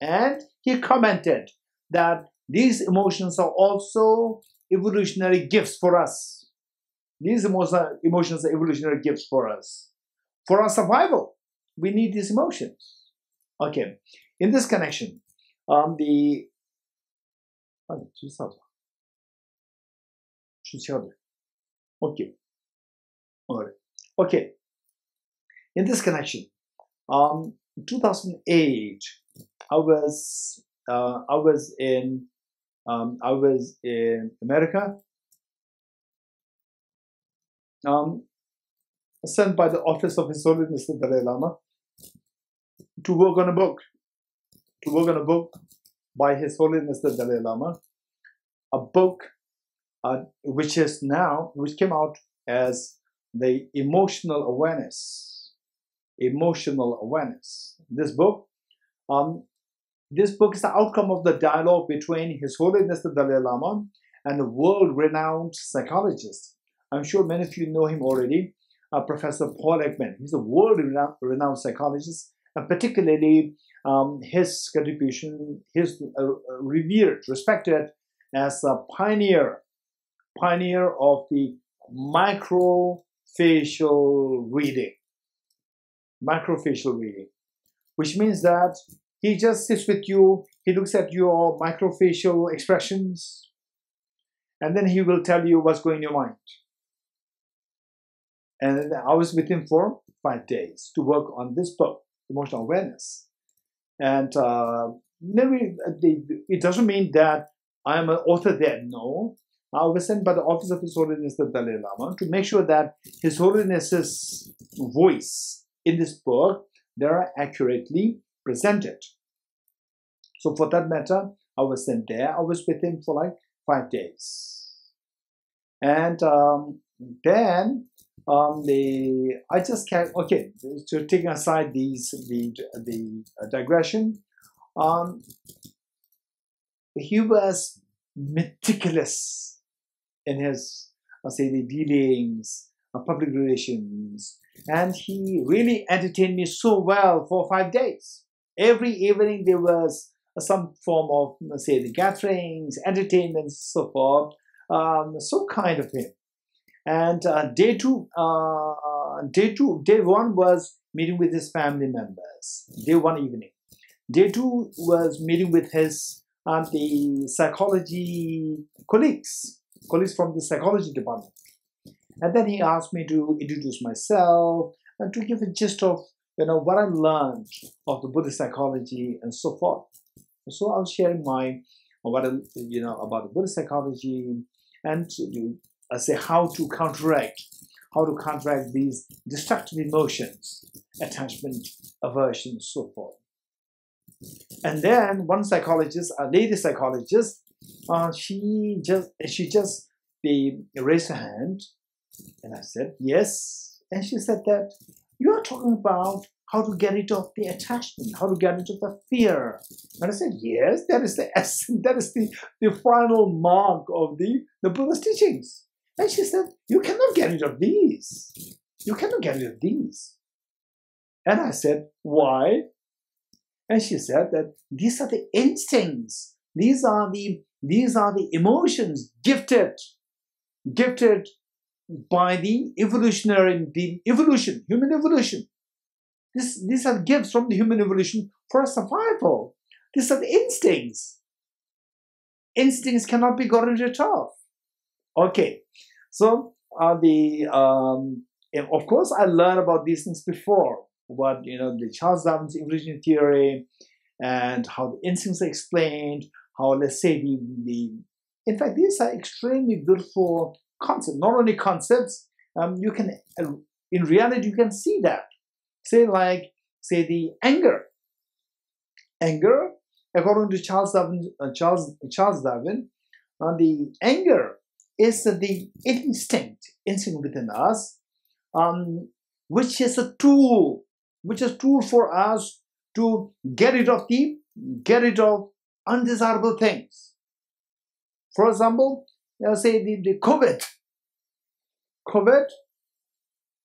And he commented that these emotions are also evolutionary gifts for us. These emotions are evolutionary gifts for us. For our survival, we need these emotions. Okay, in this connection, okay. All right. Okay. In this connection, 2008, I was in America, sent by the office of His Holiness the Dalai Lama to work on a book. By His Holiness the Dalai Lama, a book which came out as the emotional awareness. Emotional awareness. This book is the outcome of the dialogue between His Holiness the Dalai Lama and a world-renowned psychologist. I'm sure many of you know him already, Professor Paul Ekman. He's a world-renowned psychologist, and particularly his contribution, his revered, respected as a pioneer of the microfacial reading. Microfacial reading, which means that he just sits with you, he looks at your microfacial expressions, and then he will tell you what's going in your mind. And I was with him for 5 days to work on this book, Emotional Awareness. And it doesn't mean that I am an author there. No. I was sent by the Office of His Holiness the Dalai Lama to make sure that His Holiness's voice in this book, they are accurately presented. So for that matter, I was sent there. I was with him for like 5 days. And then I just can't, okay, so taking aside the digression, he was meticulous in his, the dealings, public relations, and he really entertained me so well for 5 days. Every evening there was some form of, the gatherings, entertainments, so forth. So kind of him. And day one was meeting with his family members. Day one evening. Day two was meeting with his the psychology colleagues from the psychology department. And then he asked me to introduce myself and to give a gist of what I learned of the Buddhist psychology and so forth. So I was sharing what about the Buddhist psychology and how to counteract these destructive emotions, attachment, aversion, so forth. And then one psychologist, a lady psychologist, she just raised her hand, and I said yes, and she said that you are talking about how to get rid of the attachment, how to get rid of the fear. And I said yes, that is the essence, that is the final mark of the Buddha's teachings. And she said, you cannot get rid of these. You cannot get rid of these. And I said, why? And she said that these are the instincts. These are the emotions gifted by the human evolution. These are gifts from the human evolution for survival. These are the instincts. Instincts cannot be gotten rid of. Okay, so of course I learned about these things before, about the Charles Darwin's evolution theory and how the instincts are explained, how let's say the In fact, these are extremely beautiful concepts. Not only concepts, you can, in reality, you can see that. Say the anger. Anger, according to Charles Darwin, the anger is the instinct within us, which is a tool, for us to get rid of undesirable things. For example, say the COVID.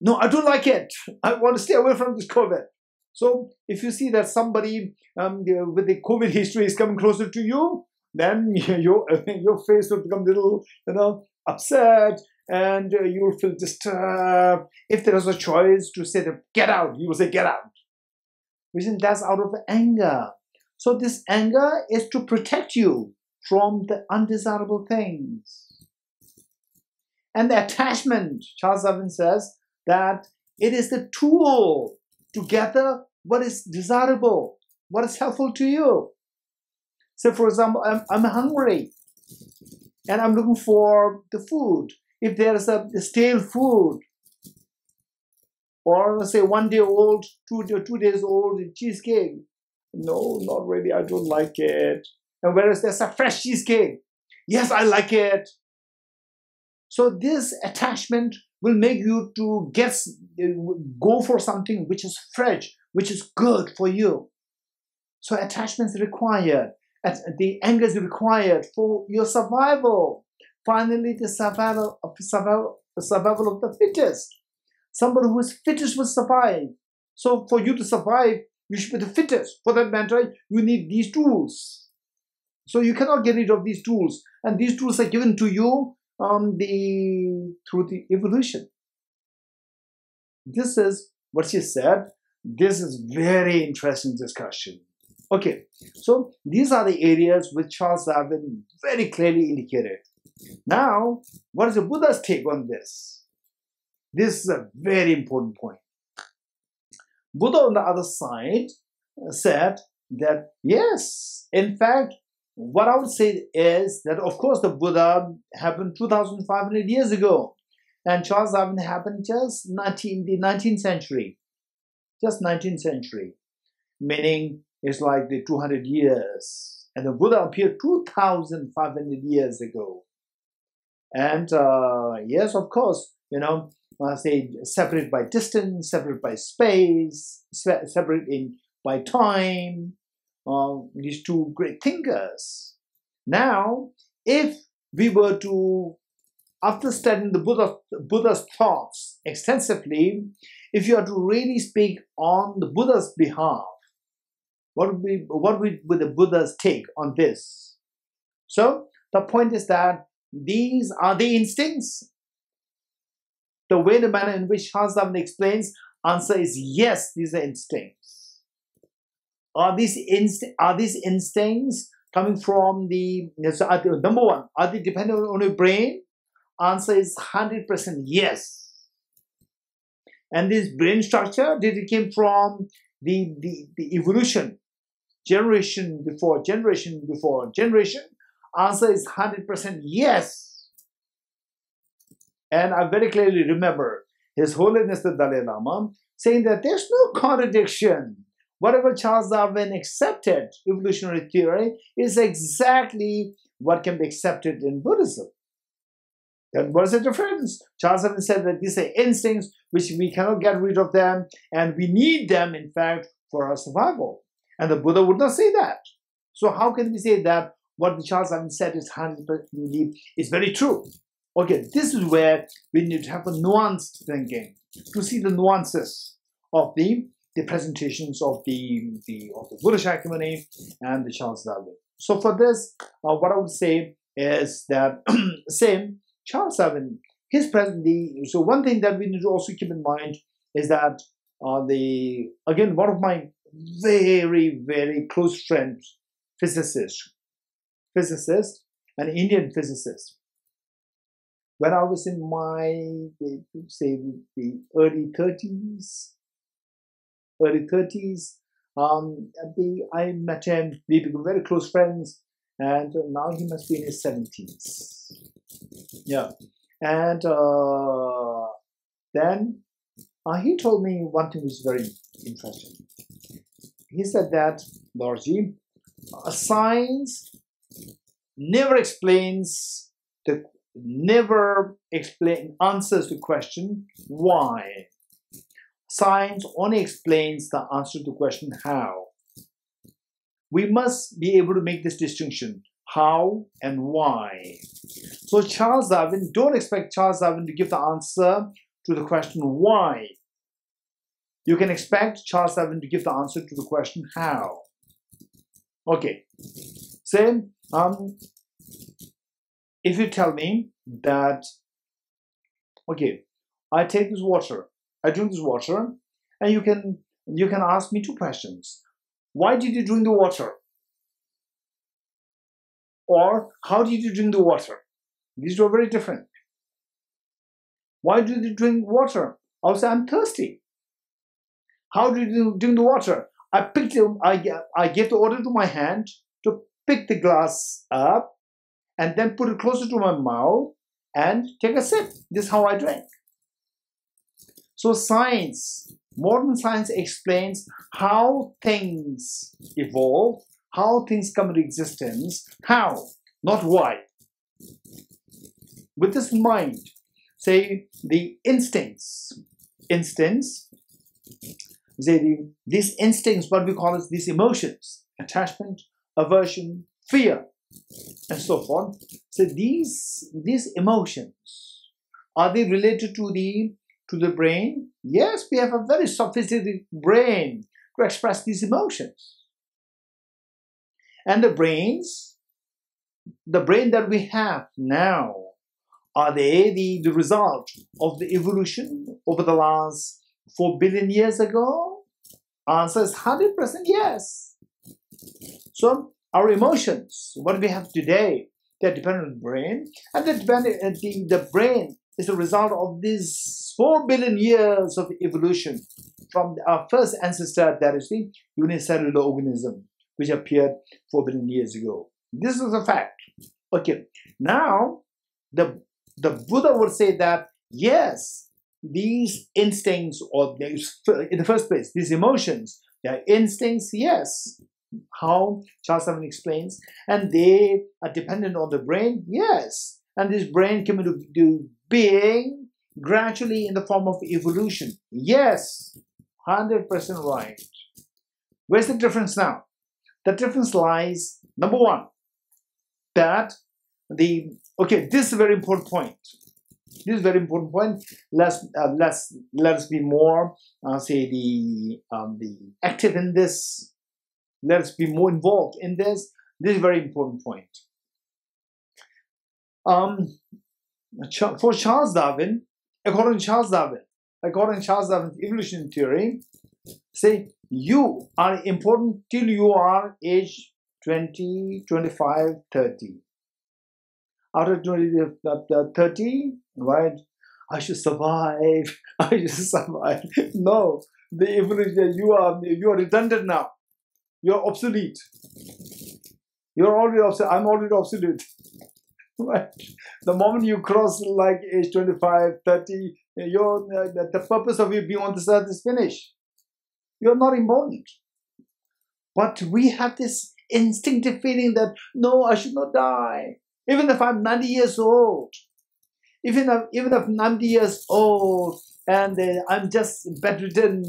No, I don't like it. I want to stay away from this COVID. So if you see that somebody with the COVID history is coming closer to you, then your face will become a little, upset, and you will feel disturbed. If there is a choice to say that get out, you will say get out. Which is that's out of anger. So this anger is to protect you from the undesirable things. And the attachment, Charles Darwin says, that it is the tool to gather what is desirable, what is helpful to you. So, for example, I'm hungry and I'm looking for the food. If there is a stale food, or let's say 1 day old, 2 days old cheesecake, no, not really, I don't like it. And whereas there's a fresh cheesecake, yes, I like it. So this attachment will make you to go for something which is fresh, which is good for you. So attachment is required. The anger is required for your survival. Finally, the survival of the fittest. Somebody who is fittest will survive. So for you to survive, you should be the fittest. For that matter, you need these tools. So you cannot get rid of these tools. And these tools are given to you through the evolution. This is what she said. This is very interesting discussion. Okay, so these are the areas which Charles Darwin very clearly indicated. Now, what is the Buddha's take on this? This is a very important point. Buddha on the other side said that yes, in fact, what I would say is that of course the Buddha happened 2,500 years ago, and Charles Darwin happened just in the 19th century. Just 19th century, meaning it's like the 200 years. And the Buddha appeared 2,500 years ago. And yes, of course, say separate by distance, separate by space, separate by time. These two great thinkers. Now, if we were to, after studying the Buddha's thoughts extensively, if you are to really speak on the Buddha's behalf, what would be the Buddha's take on this? So the point is that these are the instincts. The manner in which Charles Darwin explains, answer is yes, these are instincts. Are these instincts coming from number one, are they dependent on your brain? Answer is 100% yes. And this brain structure, did it came from the evolution, generation before generation before generation? Answer is 100% yes. And I very clearly remember His Holiness the Dalai Lama saying that there's no contradiction. Whatever Charles Darwin accepted, evolutionary theory, is exactly what can be accepted in Buddhism. And what is the difference? Charles Darwin said that these are instincts which we cannot get rid of them, and we need them, in fact, for our survival. And the Buddha would not say that. So how can we say that what Charles Darwin said is 100% is very true? Okay, this is where we need to have a nuanced thinking to see the nuances of the presentations of the Buddha Shakyamuni and the Charles Darwin. So for this, what I would say is that same Charles Darwin, so one thing that we need to also keep in mind is that again, one of my very, very close friends, physicist, an Indian physicist. When I was in my, say, the early 30s, I met him, we became very close friends, and now he must be in his 70s. Yeah, and then he told me one thing which is very interesting. He said that, Lordji, science never answers the question why. Science only explains the answer to the question how. We must be able to make this distinction, how and why. So Charles Darwin, don't expect Charles Darwin to give the answer to the question why. You can expect Charles Darwin to give the answer to the question how. Okay. Same. If you tell me that, okay, I take this water, I drink this water, and you can ask me two questions. Why did you drink the water? Or how did you drink the water? These are very different. Why did you drink water? I'll say I'm thirsty. How did you drink the water? I picked it. I gave the order to my hand to pick the glass up and then put it closer to my mouth and take a sip. This is how I drank. So science, modern science explains how things evolve, how things come into existence, how, not why. With this in mind, say the instincts, these instincts, what we call as these emotions, attachment, aversion, fear, and so forth. So these emotions, are they related to the brain? Yes, we have a very sophisticated brain to express these emotions. And the brain that we have now, are they the result of the evolution over the last 4 billion years ago? Answer is 100% yes. So our emotions, what we have today, they're dependent on the brain, and the brain is the result of these 4 billion years of evolution from our first ancestor, that is the unicellular organism, which appeared 4 billion years ago. This is a fact. Okay, now the Buddha would say that yes, these instincts, or in the first place, these emotions, they are instincts, yes. How Charles Darwin explains, and they are dependent on the brain, yes. And this brain came into being gradually in the form of evolution, yes. 100% right. Where's the difference now? The difference lies, number one, that this is a very important point. This is a very important point. Let us be more, active in this. Let us be more involved in this. This is a very important point. For Charles Darwin, according to Charles Darwin's evolution theory, say you are important till you are age 20, 25, 30. After 30, right? I should survive. I should survive. No, the evolution. You are redundant now. You're obsolete. You're already obsolete. I'm already obsolete. Right? The moment you cross like age 25, 30, the purpose of you being on this earth is finished. You're not important. But we have this instinctive feeling that, no, I should not die. Even if I'm 90 years old. Even if I'm 90 years old, and I'm just bedridden,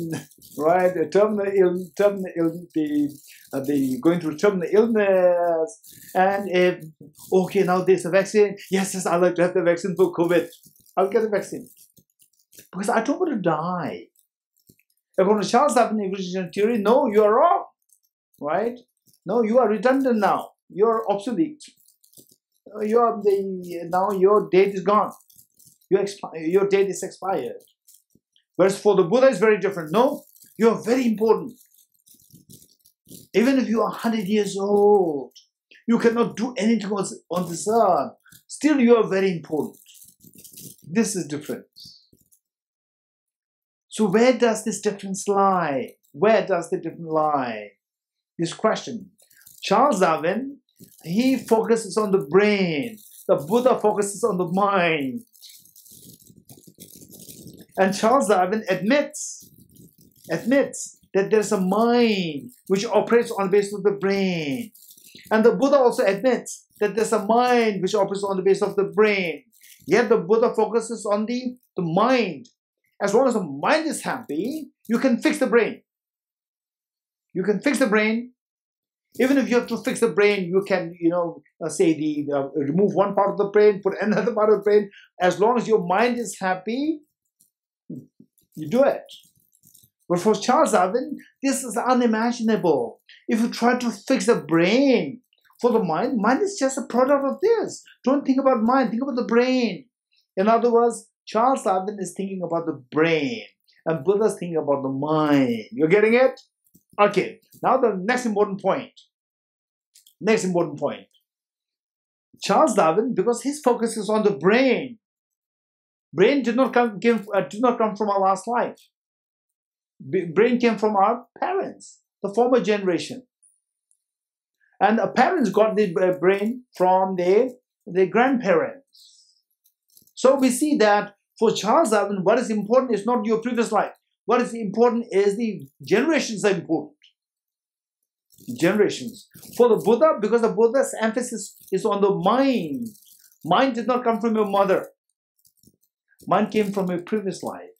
right? Going through terminal illness, and okay, now there's a vaccine. Yes, I'd like to have the vaccine for COVID. I'll get the vaccine because I don't want to die. According to Charles Darwin evolutionary theory, no, you are wrong, right? No, you are redundant now. You are obsolete. Now your date is gone. Your date is expired. Whereas for the Buddha, it's very different. No, you are very important. Even if you are 100 years old, you cannot do anything on this earth. Still, you are very important. This is different. So where does this difference lie? Where does the difference lie? This question. Charles Darwin he focuses on the brain. The Buddha focuses on the mind. And Charles Darwin admits that there's a mind which operates on the basis of the brain. And the Buddha also admits that there's a mind which operates on the basis of the brain. Yet the Buddha focuses on the mind. As long as the mind is happy, you can fix the brain. You can fix the brain. Even if you have to fix the brain, you can, remove one part of the brain, put another part of the brain. As long as your mind is happy, you do it. But for Charles Darwin, this is unimaginable. If you try to fix the brain for the mind is just a product of this. Don't think about mind, think about the brain. In other words, Charles Darwin is thinking about the brain, and Buddha is thinking about the mind. You're getting it? Okay, now the next important point. Charles Darwin, because his focus is on the brain did not come from our last life. Brain came from our parents, the former generation. And the parents got the brain from their grandparents. So we see that for Charles Darwin, what is important is not your previous life. What is important is the generations are important. Generations. For the Buddha, because the Buddha's emphasis is on the mind. Mind did not come from your mother. Mind came from your previous life.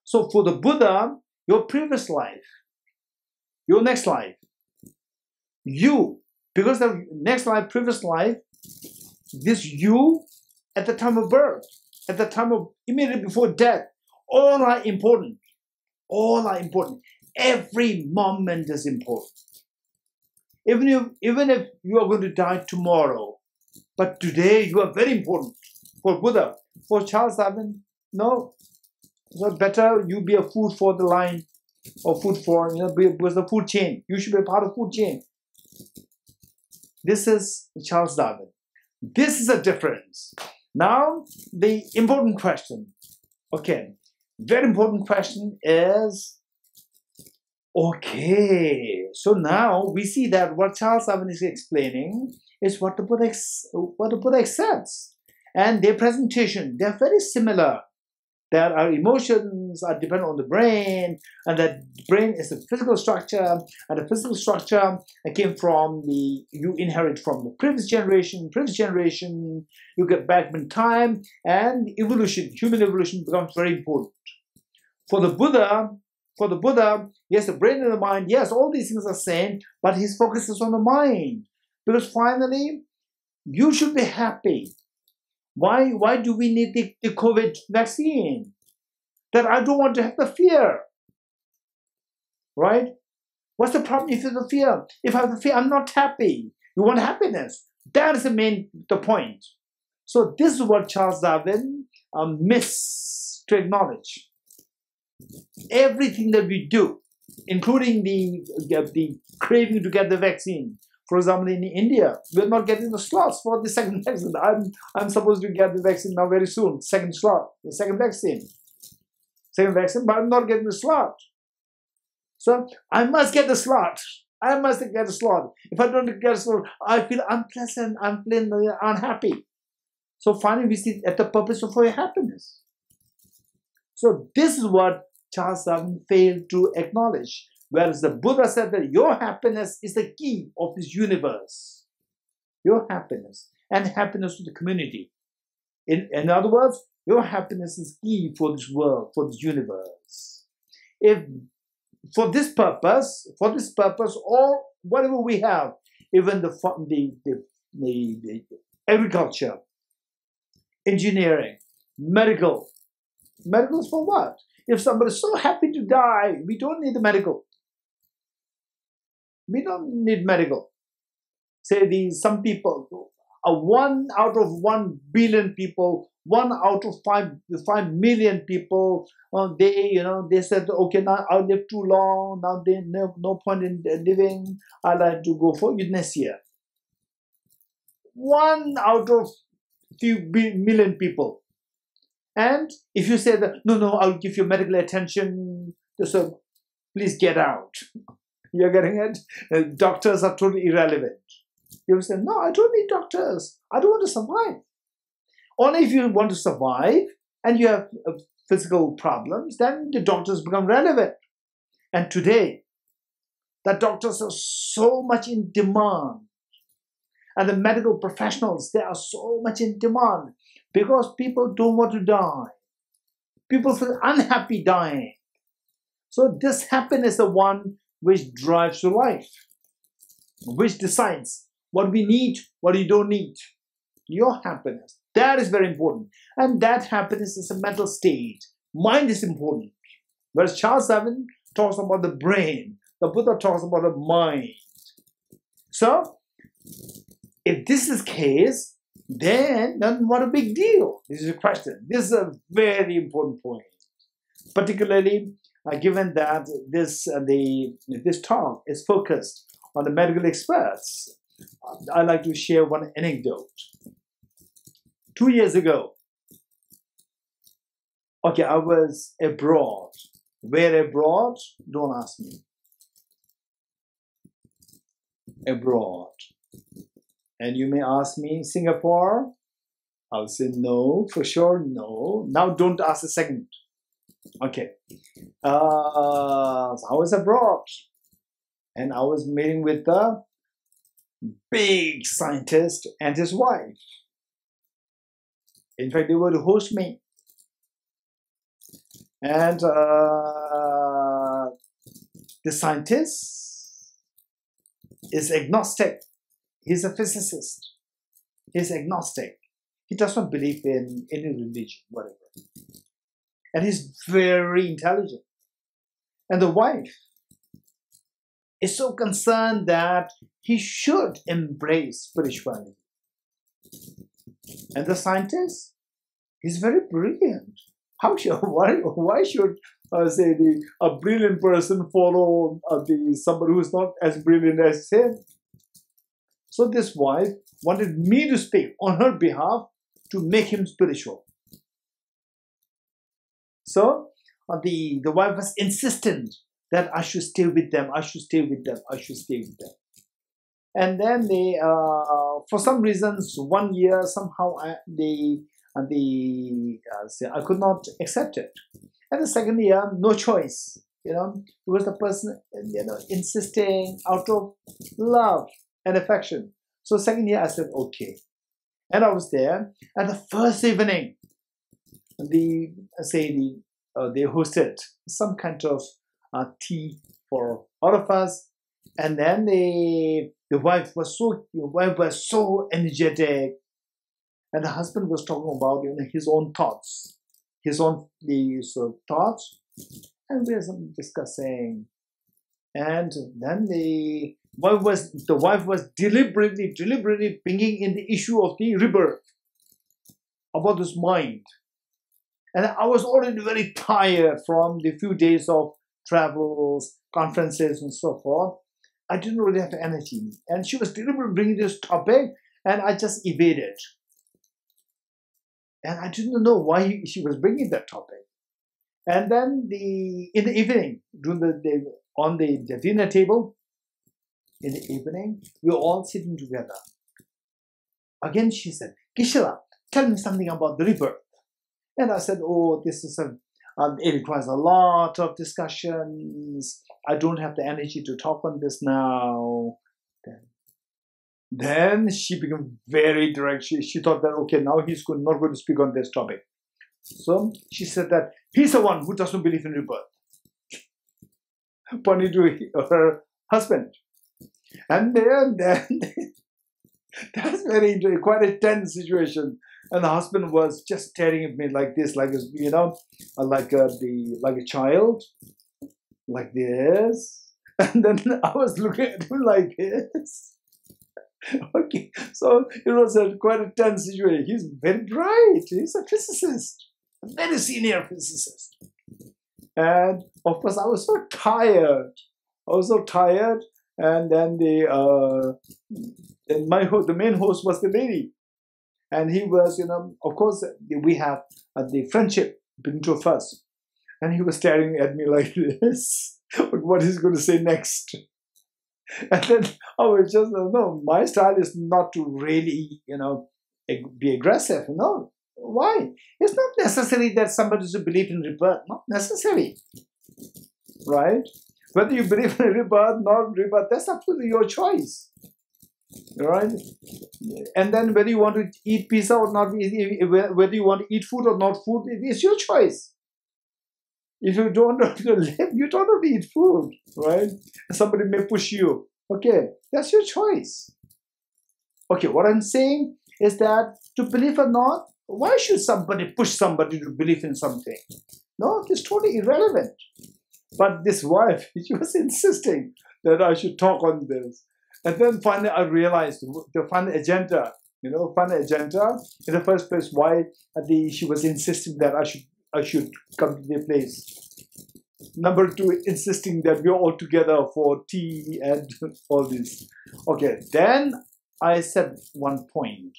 So for the Buddha, your previous life, your next life, you, because the next life, previous life, this you at the time of birth, at the time of immediately before death, all are important. All are important. Every moment is important. Even if you are going to die tomorrow, but today you are very important. For Buddha, for Charles Darwin, no. So better you be a food for the lion, or food for, because the food chain. You should be a part of food chain. This is Charles Darwin. This is a difference. Now, the important question. Okay, very important question is, okay, so now we see that what Charles Darwin is explaining is what the Buddha accepts. And their presentation, they're very similar. That our emotions are dependent on the brain, and that brain is the physical structure, and the physical structure came from you inherit from the previous generation, you get back in time, and evolution, human evolution becomes very important. For the Buddha, yes, the brain and the mind, yes, all these things are same, but his focus is on the mind. Because finally, you should be happy. Why do we need the COVID vaccine? That I don't want to have the fear. Right? What's the problem if you have the fear? If I have the fear, I'm not happy. You want happiness. That is the point. So this is what Charles Darwin missed to acknowledge. Everything that we do, including the craving to get the vaccine. For example, in India, we're not getting the slots for the second vaccine. I'm supposed to get the vaccine now very soon. Second slot, the second vaccine, but I'm not getting the slot. So I must get the slot. I must get a slot. If I don't get a slot, I feel unpleasant, unhappy. So finally, we see at the purpose of your happiness. So this is what Charles Darwin failed to acknowledge. Whereas the Buddha said that your happiness is the key of this universe. Your happiness and happiness to the community. In other words, your happiness is key for this world, for this universe. If for this purpose, all whatever we have, even the agriculture, engineering, medical is for what? If somebody is so happy to die, we don't need the medical. We don't need medical. Say some people, 1 out of 1 billion people, 1 out of 5 million people, they said, okay, now I'll live too long. Now there's no point in living. I like to go for euthanasia. 1 out of few million people. And if you say that, no, I'll give you medical attention, so please get out. You're getting it? Doctors are totally irrelevant. They will say, no, I don't need doctors. I don't want to survive. Only if you want to survive and you have physical problems, then the doctors become relevant. And today, the doctors are so much in demand. And the medical professionals, they are so much in demand because people don't want to die. People feel unhappy dying. So this happiness is the one which drives your life, which decides what we need, what you don't need. Your happiness. That is very important. And that happiness is a mental state. Mind is important. Whereas Charles Darwin talks about the brain, the Buddha talks about the mind. So, if this is the case, then what a big deal. This is a question. This is a very important point. Particularly given that this talk is focused on the medical experts. I'd like to share one anecdote. 2 years ago, I was abroad. Where abroad? Don't ask me. Abroad. And you may ask me, Singapore? I'll say no, for sure, no. Now don't ask a second. Okay. So I was abroad. And I was meeting with a big scientist and his wife. In fact, they were to host me. And the scientist is agnostic. He's a physicist. He's agnostic. He does not believe in any religion, whatever. And he's very intelligent. And the wife is so concerned that he should embrace spirituality. And the scientist is very brilliant. Why should a brilliant person follow somebody who is not as brilliant as him? So this wife wanted me to speak on her behalf to make him spiritual. So the wife was insistent that I should stay with them, I should stay with them, I should stay with them. And then they, for some reasons, 1 year somehow I could not accept it. And the second year, no choice. Because the person, insisting out of love and affection. So second year, I said okay, and I was there. And the first evening, they hosted some kind of tea for all of us, and then the wife was so energetic. And the husband was talking about his own thoughts, thoughts, and we were discussing. And then the wife was deliberately bringing in the issue of the rebirth, about this mind. And I was already very tired from the few days of travels, conferences, and so forth. I didn't really have energy, and she was deliberately bringing this topic, and I just evaded. And I didn't know why she was bringing that topic. And then in the evening, on the dinner table, in the evening, we were all sitting together. Again, she said, Kishila, tell me something about the rebirth. And I said, oh, this is it requires a lot of discussions. I don't have the energy to talk on this now. Then she became very direct. She thought that, okay, now he's not going to speak on this topic. So she said that he's the one who doesn't believe in rebirth. Pointing to her husband. And then that's quite a tense situation. And the husband was just staring at me like this, like a child, like this. And then I was looking at him like this. Okay, so it was quite a tense situation. He's very bright. He's a physicist, a very senior physicist. And of course, I was so tired. And then the main host was the lady. And he was, of course, we have the friendship between two of us. And he was staring at me like this. What he's going to say next? And then I was just, no, my style is not to really, be aggressive. No. Why? It's not necessary that somebody should believe in rebirth. Not necessary. Right? Whether you believe in rebirth, not rebirth, that's absolutely your choice. Right? And then whether you want to eat pizza or not, whether you want to eat food or not food, it's your choice. If you don't want to live, you don't have to eat food, right? Somebody may push you. Okay, that's your choice. Okay, what I'm saying is that to believe or not, why should somebody push somebody to believe in something? No, it's totally irrelevant. But this wife, she was insisting that I should talk on this. And then finally I realized the final agenda, in the first place, why she was insisting that I should come to the place. Number two, insisting that we're all together for tea and all this. Okay, then I said one point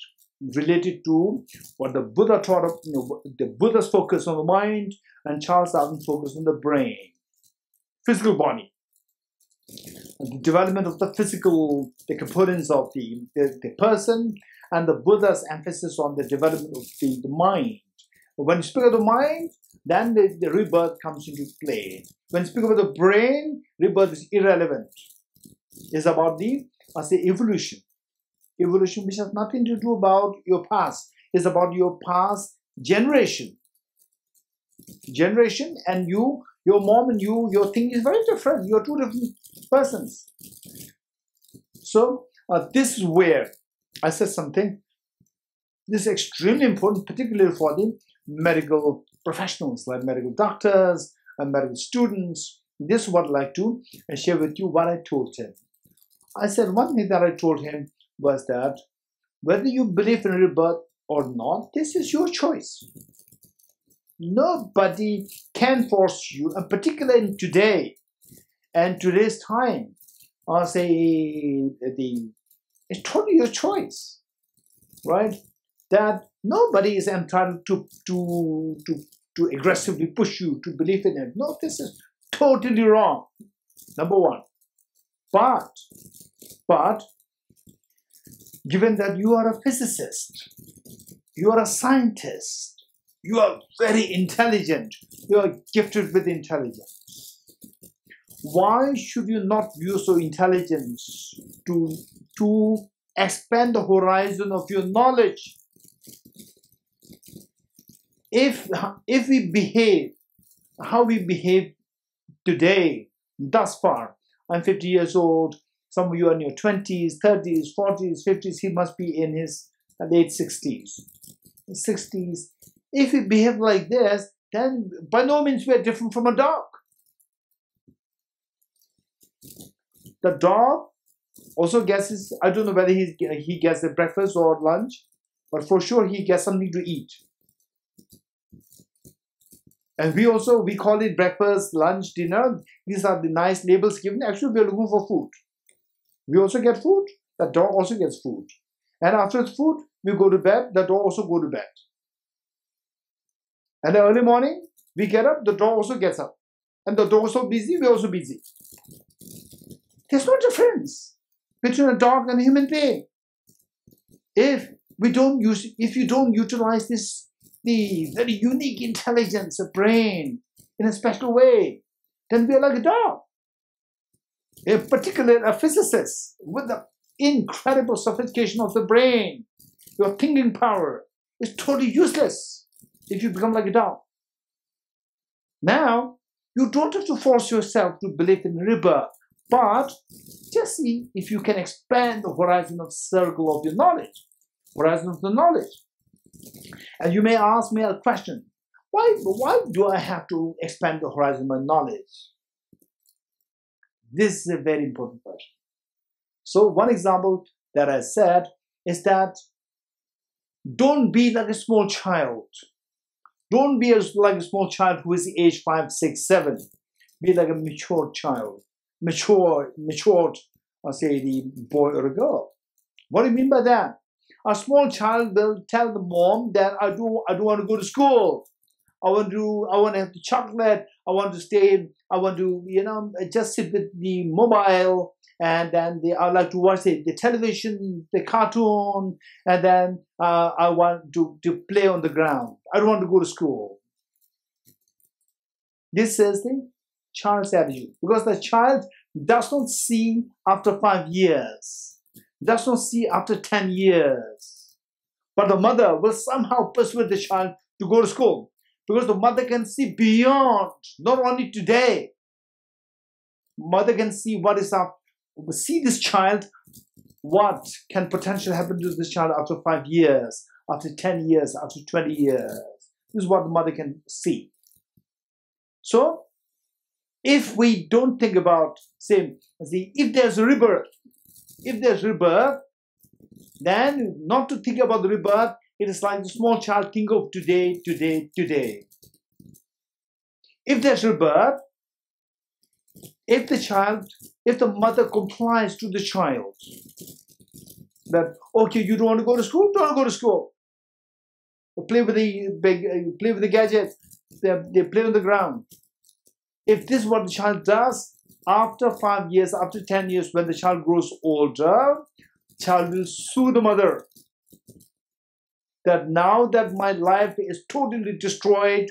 related to what the Buddha taught of, the Buddha's focus on the mind and Charles Darwin's focus on the brain, physical body. The development of the physical, the components of the person, and the Buddha's emphasis on the development of the mind. When you speak of the mind, then the rebirth comes into play. When you speak about the brain, rebirth is irrelevant. It's about the, evolution. Evolution which has nothing to do about your past. It's about your past generation. Generation, and your mom and your thing is very different. You're two different persons. So this is where I said something. This is extremely important, particularly for the medical professionals, like medical doctors and medical students. This is what I'd like to share with you what I told him. I said one thing that I told him was that whether you believe in rebirth or not, this is your choice. Nobody can force you, and particularly in today and today's time, it's totally your choice, right? That nobody is entitled to aggressively push you to believe in it. No, this is totally wrong. Number one. But given that you are a physicist, you are a scientist, you are very intelligent, you are gifted with intelligence, why should you not use your intelligence to expand the horizon of your knowledge? If we behave how we behave today, thus far, I'm 50 years old, some of you are in your 20s, 30s, 40s, 50s, he must be in his late 60s. If we behave like this, then by no means we are different from a dog. The dog also gets his, I don't know whether he gets a breakfast or lunch, but for sure he gets something to eat. And we call it breakfast, lunch, dinner. These are the nice labels given. Actually, we are looking for food. We also get food. The dog also gets food. And after the food, we go to bed. The dog also go to bed. And the early morning, we get up. The dog also gets up. And the dog also busy. We're also busy. There's no difference between a dog and a human being. If you don't utilize the very unique intelligence, a brain, in a special way, then we are like a dog. In particular, a physicist with the incredible sophistication of the brain, your thinking power is totally useless if you become like a dog. Now, you don't have to force yourself to believe in rebirth, but just see if you can expand the horizon of circle of your knowledge, horizon of the knowledge. And you may ask me a question, why do I have to expand the horizon of my knowledge? This is a very important question. So one example that I said is that don't be like a small child. Don't be like a small child who is age 5, 6, 7. Be like a mature child. Matured, say the boy or a girl. What do you mean by that? A small child will tell the mom that I don't want to go to school. I want to have the chocolate. I want to stay I want to, just sit with the mobile, and then I like to watch the television, the cartoon, and then I want to play on the ground. I don't want to go to school. This is the child's attitude, because the child does not see after 5 years, does not see after 10 years. But the mother will somehow persuade the child to go to school, because the mother can see beyond, not only today. Mother can see what is up, see this child, what can potentially happen to this child after 5 years, after 10 years, after 20 years. This is what the mother can see. So, if we don't think about, say, if there's a rebirth, then not to think about the rebirth, it is like the small child think of today, today, today. If there's rebirth, if the mother complies to the child, that, okay, you don't want to go to school, don't go to school. Play with the gadget, they play on the ground. If this is what the child does, after 5 years, after 10 years, when the child grows older, child will sue the mother that now that my life is totally destroyed,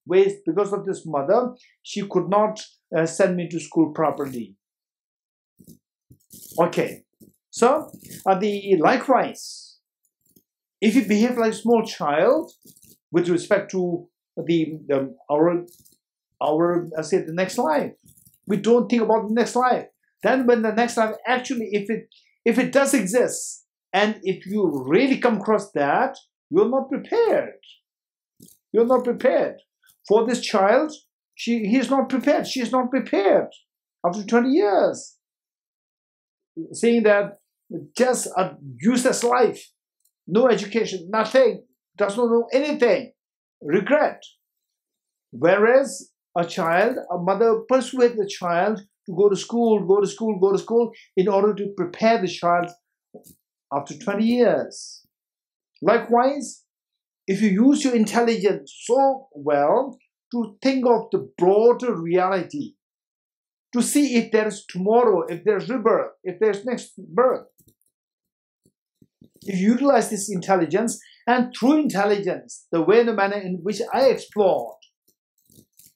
waste because of this mother, she could not send me to school properly. Okay, so likewise, if you behave like a small child with respect to the next life, we don't think about the next life. Then when the next life actually, if it does exist, and if you really come across that, you're not prepared. You're not prepared. For this child, he is not prepared. She is not prepared after 20 years. Saying that just a useless life, no education, nothing, does not know anything, regret. Whereas a mother persuades the child to go to school, go to school, go to school, in order to prepare the child after 20 years. Likewise, if you use your intelligence so well to think of the broader reality, to see if there is tomorrow, if there's rebirth, if there's next birth, if you utilize this intelligence, and through intelligence, the way and the manner in which I explored,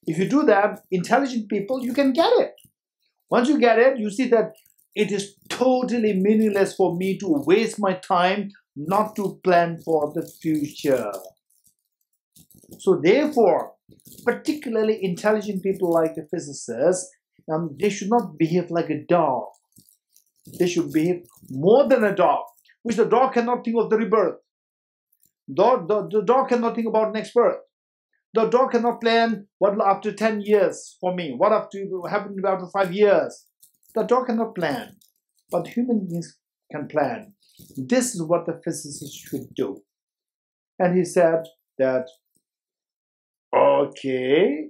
if you do that, intelligent people, you can get it. Once you get it, you see that it is totally meaningless for me to waste my time not to plan for the future. So therefore, particularly intelligent people like the physicists, they should not behave like a dog. They should behave more than a dog, which the dog cannot think of the rebirth. The dog cannot think about next birth. The dog cannot plan what after 10 years for me, what happened after 5 years. The dog cannot plan, but human beings can plan. This is what the physicist should do. And he said that, okay.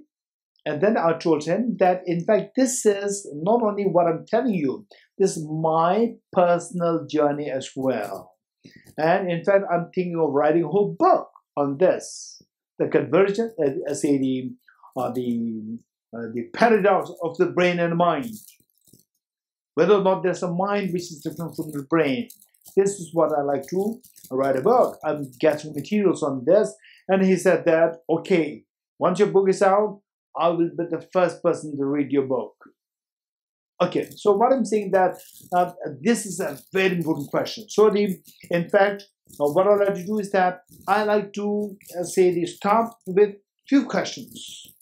And then I told him that, in fact, this is not only what I'm telling you, this is my personal journey as well. And in fact, I'm thinking of writing a whole book on this. The convergence, the paradox of the brain and mind. Whether or not there's a mind which is different from the brain. This is what I like to write a book. I'm getting materials on this. And he said that, okay, once your book is out, I will be the first person to read your book. Okay, so what I'm saying that this is a very important question. So in fact, what I like to do is that I like to start with few questions.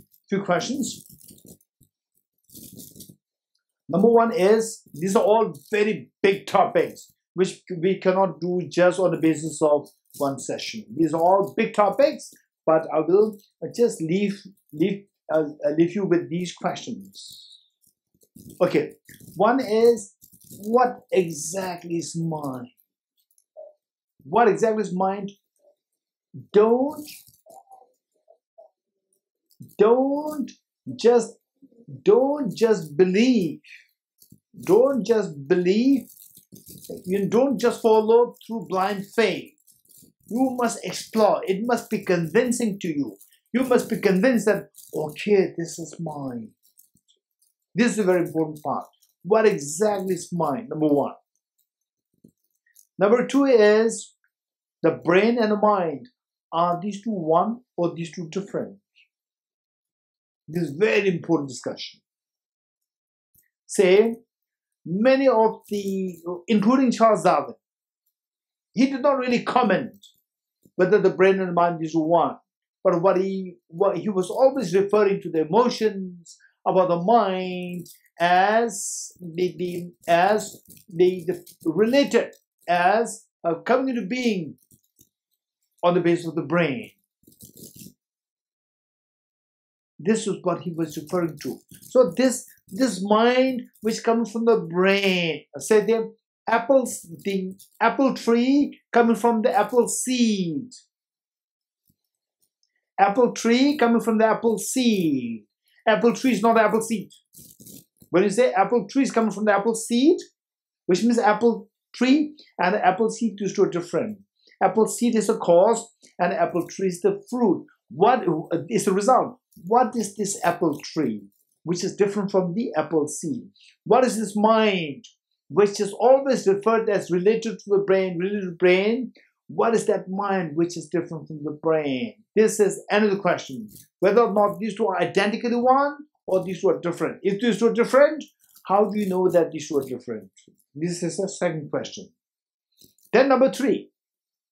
Number one is, these are all very big topics, which we cannot do just on the basis of one session. These are all big topics, but I will just leave you with these questions. Okay, one is, what exactly is mind? What exactly is mind? Don't just believe. Don't just believe. You don't just follow through blind faith. You must explore. It must be convincing to you. You must be convinced that, okay, this is mine. This is a very important part. What exactly is mind? Number one. Number two is the brain and the mind. Are these two one or these two different? This is very important discussion. Say, many of the, including Charles Darwin, he did not really comment whether the brain and the mind is one. But what he was always referring to the emotions about the mind as the related, as coming into being on the basis of the brain. This is what he was referring to. So this mind which comes from the brain, say the apple tree coming from the apple seed. Apple tree coming from the apple seed. Apple tree is not apple seed. When you say apple tree is coming from the apple seed, which means apple tree and the apple seed, these two are different. Apple seed is the cause and apple tree is the fruit. What is the result? What is this apple tree which is different from the apple seed? What is this mind which is always referred as related to the brain, related to the brain? What is that mind which is different from the brain? This is another question. Whether or not these two are identically one or these two are different. If these two are different, how do you know that these two are different? This is a second question. Then number three.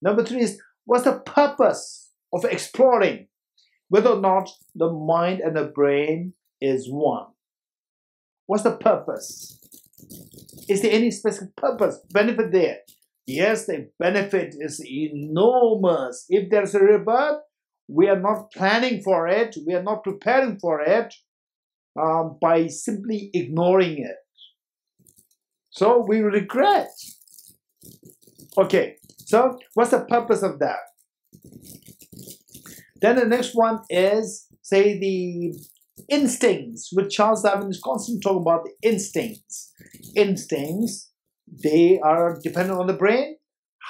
Number three is, what's the purpose of exploring whether or not the mind and the brain is one? What's the purpose? Is there any specific purpose, benefit there? Yes, the benefit is enormous. If there's a rebirth, we are not planning for it, we are not preparing for it by simply ignoring it. So we regret. Okay, so what's the purpose of that? Then the next one is, say, the instincts, which Charles Darwin is constantly talking about, the instincts. Instincts, they are dependent on the brain?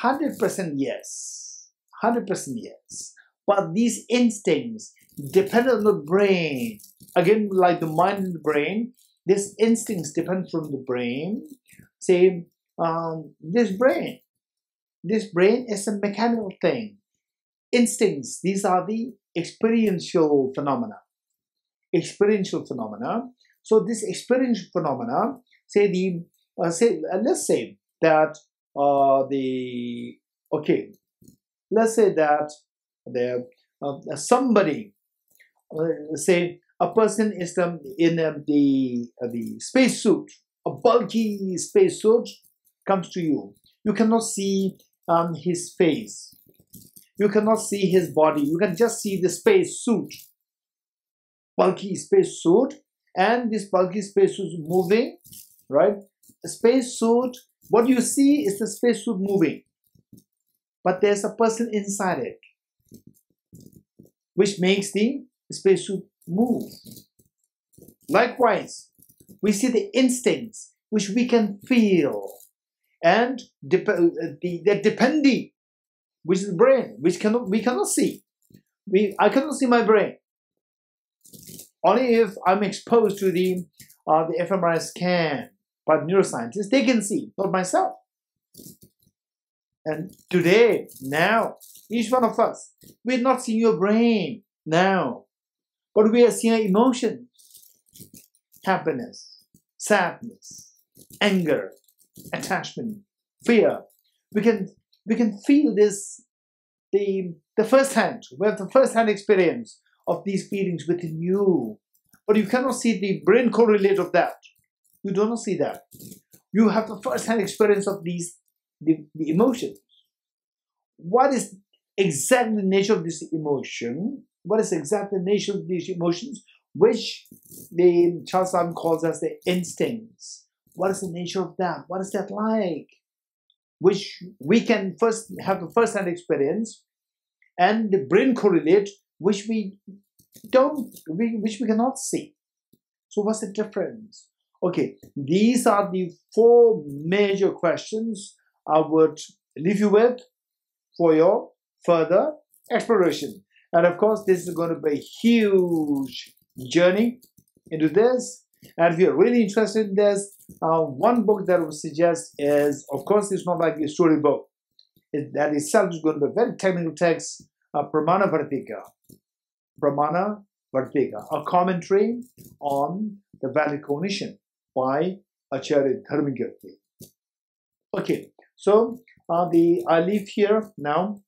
100% yes. 100% yes. But these instincts depend on the brain. Again, like the mind and the brain, these instincts depend from the brain. Say, this brain is a mechanical thing. Instincts, these are the experiential phenomena. Experiential phenomena. So this experiential phenomena, say let's say that let's say that somebody, say a person is in the spacesuit, a bulky spacesuit comes to you. You cannot see his face. You cannot see his body. You can just see the spacesuit, bulky spacesuit, and this bulky spacesuit is moving, right? The spacesuit, what you see is the spacesuit moving, but there's a person inside it, which makes the spacesuit move. Likewise, we see the instincts which we can feel, and the depending, which is the brain, which we cannot see. I cannot see my brain. Only if I'm exposed to the fMRI scan by neuroscientists, they can see, not myself. And today, now, each one of us, we're not seeing your brain now, but we are seeing emotions, happiness, sadness, anger, attachment, fear. We can feel this, the first hand. We have the first hand experience of these feelings within you, but you cannot see the brain correlate of that. You do not see that. You have the first hand experience of these the emotions. What is exactly the nature of this emotion? What is exactly the nature of these emotions, which the Charles Darwin calls as the instincts? What is the nature of that? What is that like? Which we can first have the first-hand experience, and the brain correlate, which we cannot see. So what's the difference? Okay, these are the 4 major questions I would leave you with for your further exploration. And of course, this is going to be a huge journey into this. And if you're really interested in this, one book that I would suggest is, of course, it's not like a storybook. That itself is going to be a very technical text, Pramana Vartika. Pramana Vartika, a commentary on the valid cognition by Acharya Dharmakirti. Okay, so I leave here now.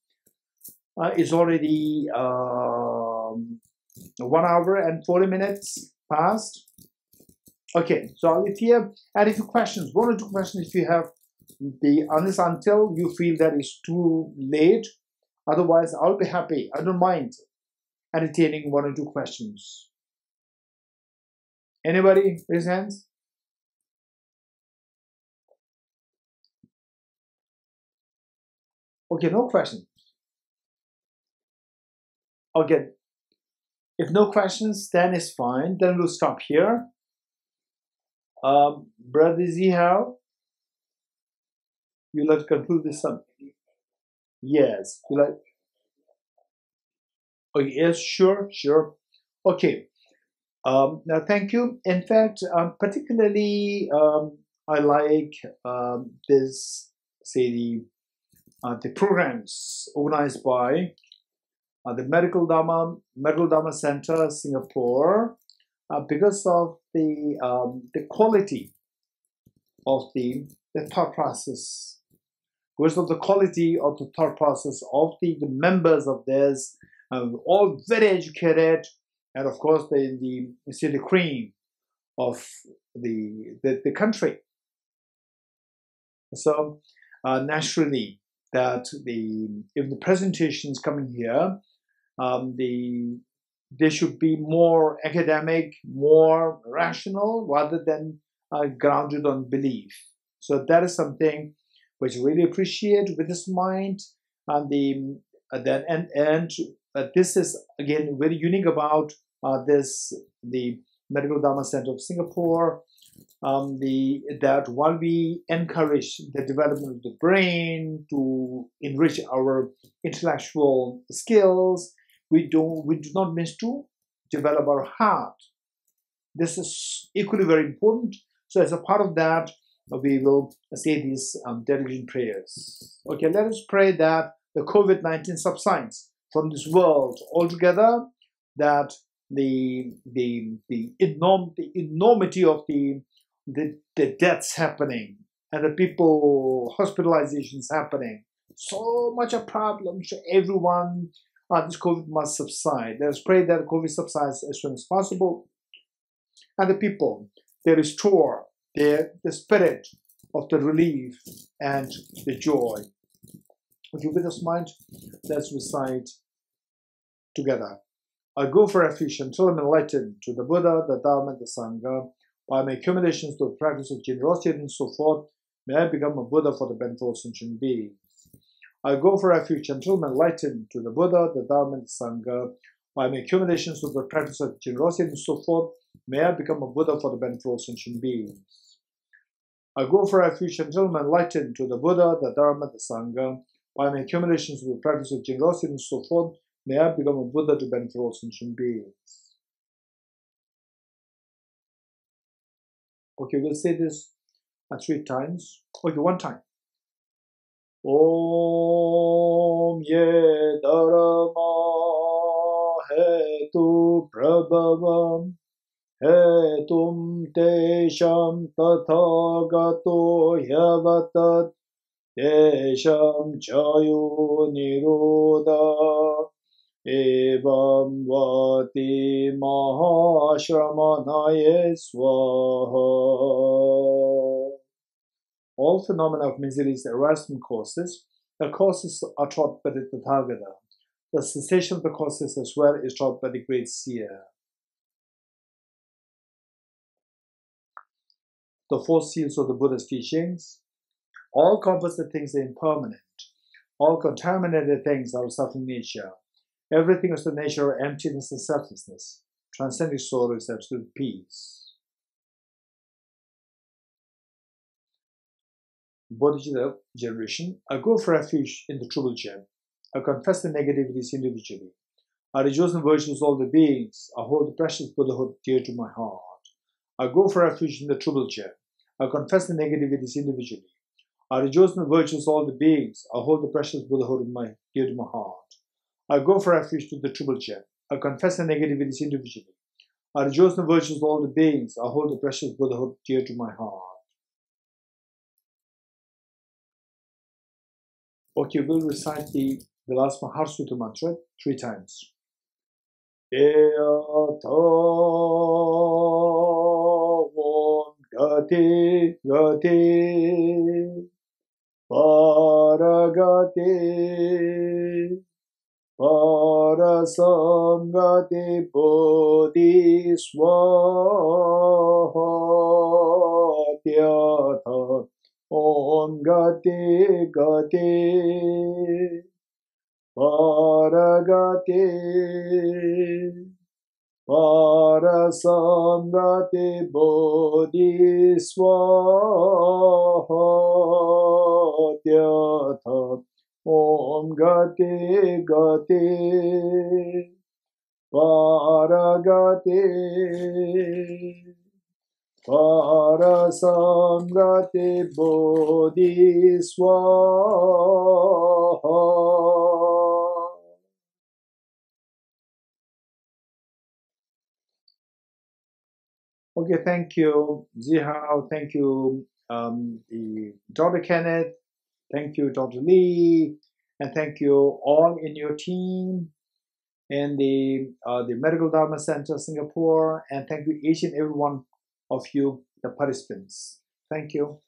It's already 1 hour and 40 minutes past. Okay, so I'll leave here. And if you questions, 1 or 2 questions if you have, until you feel that it's too late. Otherwise, I'll be happy. I don't mind entertaining 1 or 2 questions. Anybody? Raise hands. Okay, no questions. Okay, if no questions, then it's fine. Then we'll stop here. Brother Zihao, you like to conclude this up? Yes. You like? Okay, yes, sure. Okay. Now, thank you. In fact, particularly, I like this, say, the programs organized by the Medical Dhamma Center, Singapore, because of the quality of the thought process, because of the quality of the thought process of the members of this, all very educated, and of course the cream of the country. So naturally, that if the presentations coming here, they should be more academic, more rational, rather than grounded on belief. So that is something which I really appreciate with this mind, and this is again very unique about the Medical Dhamma Center of Singapore. That while we encourage the development of the brain to enrich our intellectual skills, we do not miss to develop our heart. This is equally very important. So as a part of that, we will say these dedication prayers. Okay, let us pray that the COVID-19 subsides from this world altogether, that the enormity of the deaths happening and the people hospitalizations happening, so much a problem to everyone. This COVID must subside. Let us pray that COVID subsides as soon as possible, and the people, they restore the spirit of the relief and the joy. Okay, with this mind, let's recite together. I go for refuge until I'm enlightened to the Buddha, the Dhamma, and the Sangha. By my accumulations to the practice of generosity and so forth, may I become a Buddha for the benefit of sentient beings. I go for refuge until I'm enlightened to the Buddha, the Dhamma, and the Sangha. By my accumulations to the practice of generosity and so forth, may I become a Buddha for the benefit of sentient beings. I go for refuge until I'm enlightened to the Buddha, the Dharma, the Sangha. By my accumulations to the practice of generosity and so forth, may I become a Buddha to benefit all sentient beings. Okay, we'll say this 3 times. Okay, 1 time. Om ye dharma hetu prabhavam hetum tesham tathagato yavatat tesham chayo nirodha evam vati mahashramanaye swaha. All phenomena of miseries arise from causes. The causes are taught by the Tathagata. The cessation of the causes as well is taught by the great seer. The 4 seals of the Buddha's teachings. All composite things are impermanent. All contaminated things are of suffering nature. Everything is the nature of emptiness and selflessness. Transcending soul is absolute peace. Bodhicitta generation. I go for refuge in the Triple Gem. I confess the negativities individually. I rejoice in the virtues of all the beings. I hold the precious Buddhahood dear to my heart. I go for refuge in the triple gem. I confess the negativities individually. I rejoice in the virtues of all the beings. I hold the precious Buddhahood dear to my heart. I go for refuge to the triple gem. I confess the negativities individually. I rejoice in the virtues of all the beings. I hold the precious Buddhahood dear to my heart. Okay, we'll recite the last Maharsutra mantra 3 times. Gati gati paragati parasamgati bodhisvatyatha om gati gati paragati parasamgati bodhisvatyatha om gati gati paragati parasamgati bodhisvaha. Okay, thank you, Zihao. Thank you, Dr. Kenneth. Thank you, Dr. Lee. And thank you all in your team in the Medical Dharma Center, Singapore. And thank you each and every one of you, the participants. Thank you.